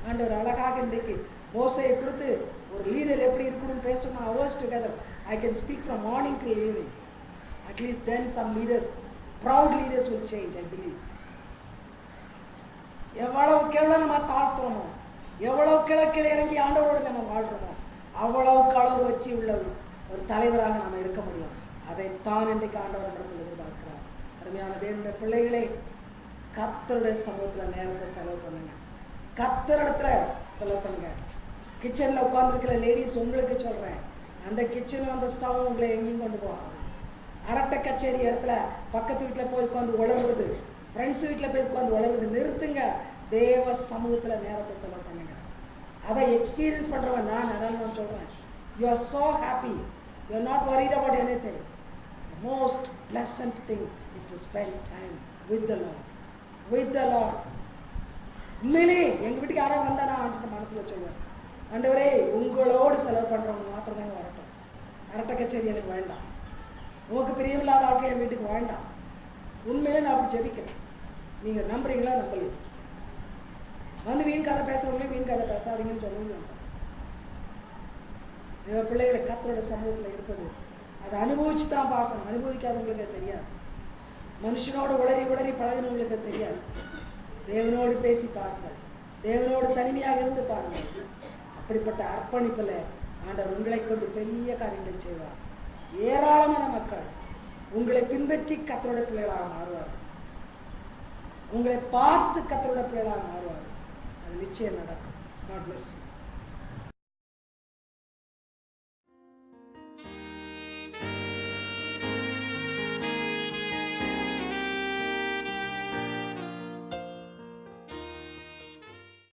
ஆண்டவர் அழகாக இன்றைக்கு மோசேயை குறித்து ஒரு லீடர் எப்படி இருக்கணும்னு பேசணும். hours together I can speak from morning till evening. At least then some leaders, proud leaders will change, I believe. எவ்வளவுக்கு எவ்வளவு நம்ம தாழ்த்துறோமோ, எவ்வளவுக்கு கீழே இறங்கி ஆண்டவரோடு நம்ம வாழ்றோமோ, அவ்வளவுக்கு அளவு வச்சு உள்ள ஒரு தலைவராக நம்ம இருக்க முடியும். அதைத்தான் இன்றைக்கு ஆண்டவர் இடத்தில் எதிர்பார்க்கிறார். அருமையான தேவனுடைய பிள்ளைகளே, கர்த்தருடைய சமூகத்தில் நேரத்தை செலவு பண்ணுங்க. கர்த்தரிடத்துல செலவு பண்ணுங்க. கிச்சனில் உட்கார்ந்துருக்கிற லேடிஸ் உங்களுக்கு சொல்கிறேன், அந்த கிச்சனும் அந்த ஸ்டவ்வும் உங்களை எங்கேயும் கொண்டு போகாது. அரட்டை கச்சேரி இடத்துல பக்கத்து வீட்டில் போய் உட்காந்து உளறுறது, ஃப்ரெண்ட்ஸ் வீட்டில் போய் உட்காந்து உளறுறது நிறுத்துங்க. தேவ சமூகத்தில் நேரத்தை செலவு பண்ணுங்க. அதை எக்ஸ்பீரியன்ஸ் பண்ணுறவன் நான். அதனால நான் சொல்கிறேன், you are so happy, you are not worried about anything. The most pleasant thing is to spend time with the Lord. With the Lord. உண்மையிலே எங்கள் வீட்டுக்கு யாராவது வந்தால் நான் ஆண்டு மனசில் சொல்லுவேன், ஆண்டவரே உங்களோடு செலவு பண்ணுறவங்க மாத்திரம் தாங்க வரட்டும். அரட்டை கச்சேரி எனக்கு வேண்டாம். உங்களுக்கு பிரியமில்லாத ஆட்கள் என் வீட்டுக்கு வேண்டாம். உண்மையிலே நான் அப்படி ஜெபிக்கிறேன். நீங்கள் நம்புறீங்களா? நம்பலையும் வந்து வீண் கதை பேசுகிறவங்களே வீண் கதை பேசாதீங்கன்னு சொல்லுங்க. பிள்ளைகளை கர்த்தரோட சமூகத்தில் இருப்பது அதை அனுபவிச்சு தான் பார்க்கணும். அனுபவிக்காதவங்களுக்கு தெரியாது. மனுஷனோடு உளறி உளறி பழகினவங்களுக்கு தெரியாது. தேவனோடு பேசி பாருங்கள், தேவனோடு தனிமையாக இருந்து பாருங்கள். அப்படிப்பட்ட அர்ப்பணிப்பில் ஆண்டவர் உங்களை கொண்டு பெரிய காரியங்களை செய்வார். ஏராளமான மக்கள் உங்களை பின்பற்றி கர்த்தரோட பிள்ளைகளாக மாறுவார்கள். உங்களை பார்த்து கர்த்தரோட பிள்ளைகளாக மாறுவார்கள். அது நிச்சயம் நடக்கும். God bless you.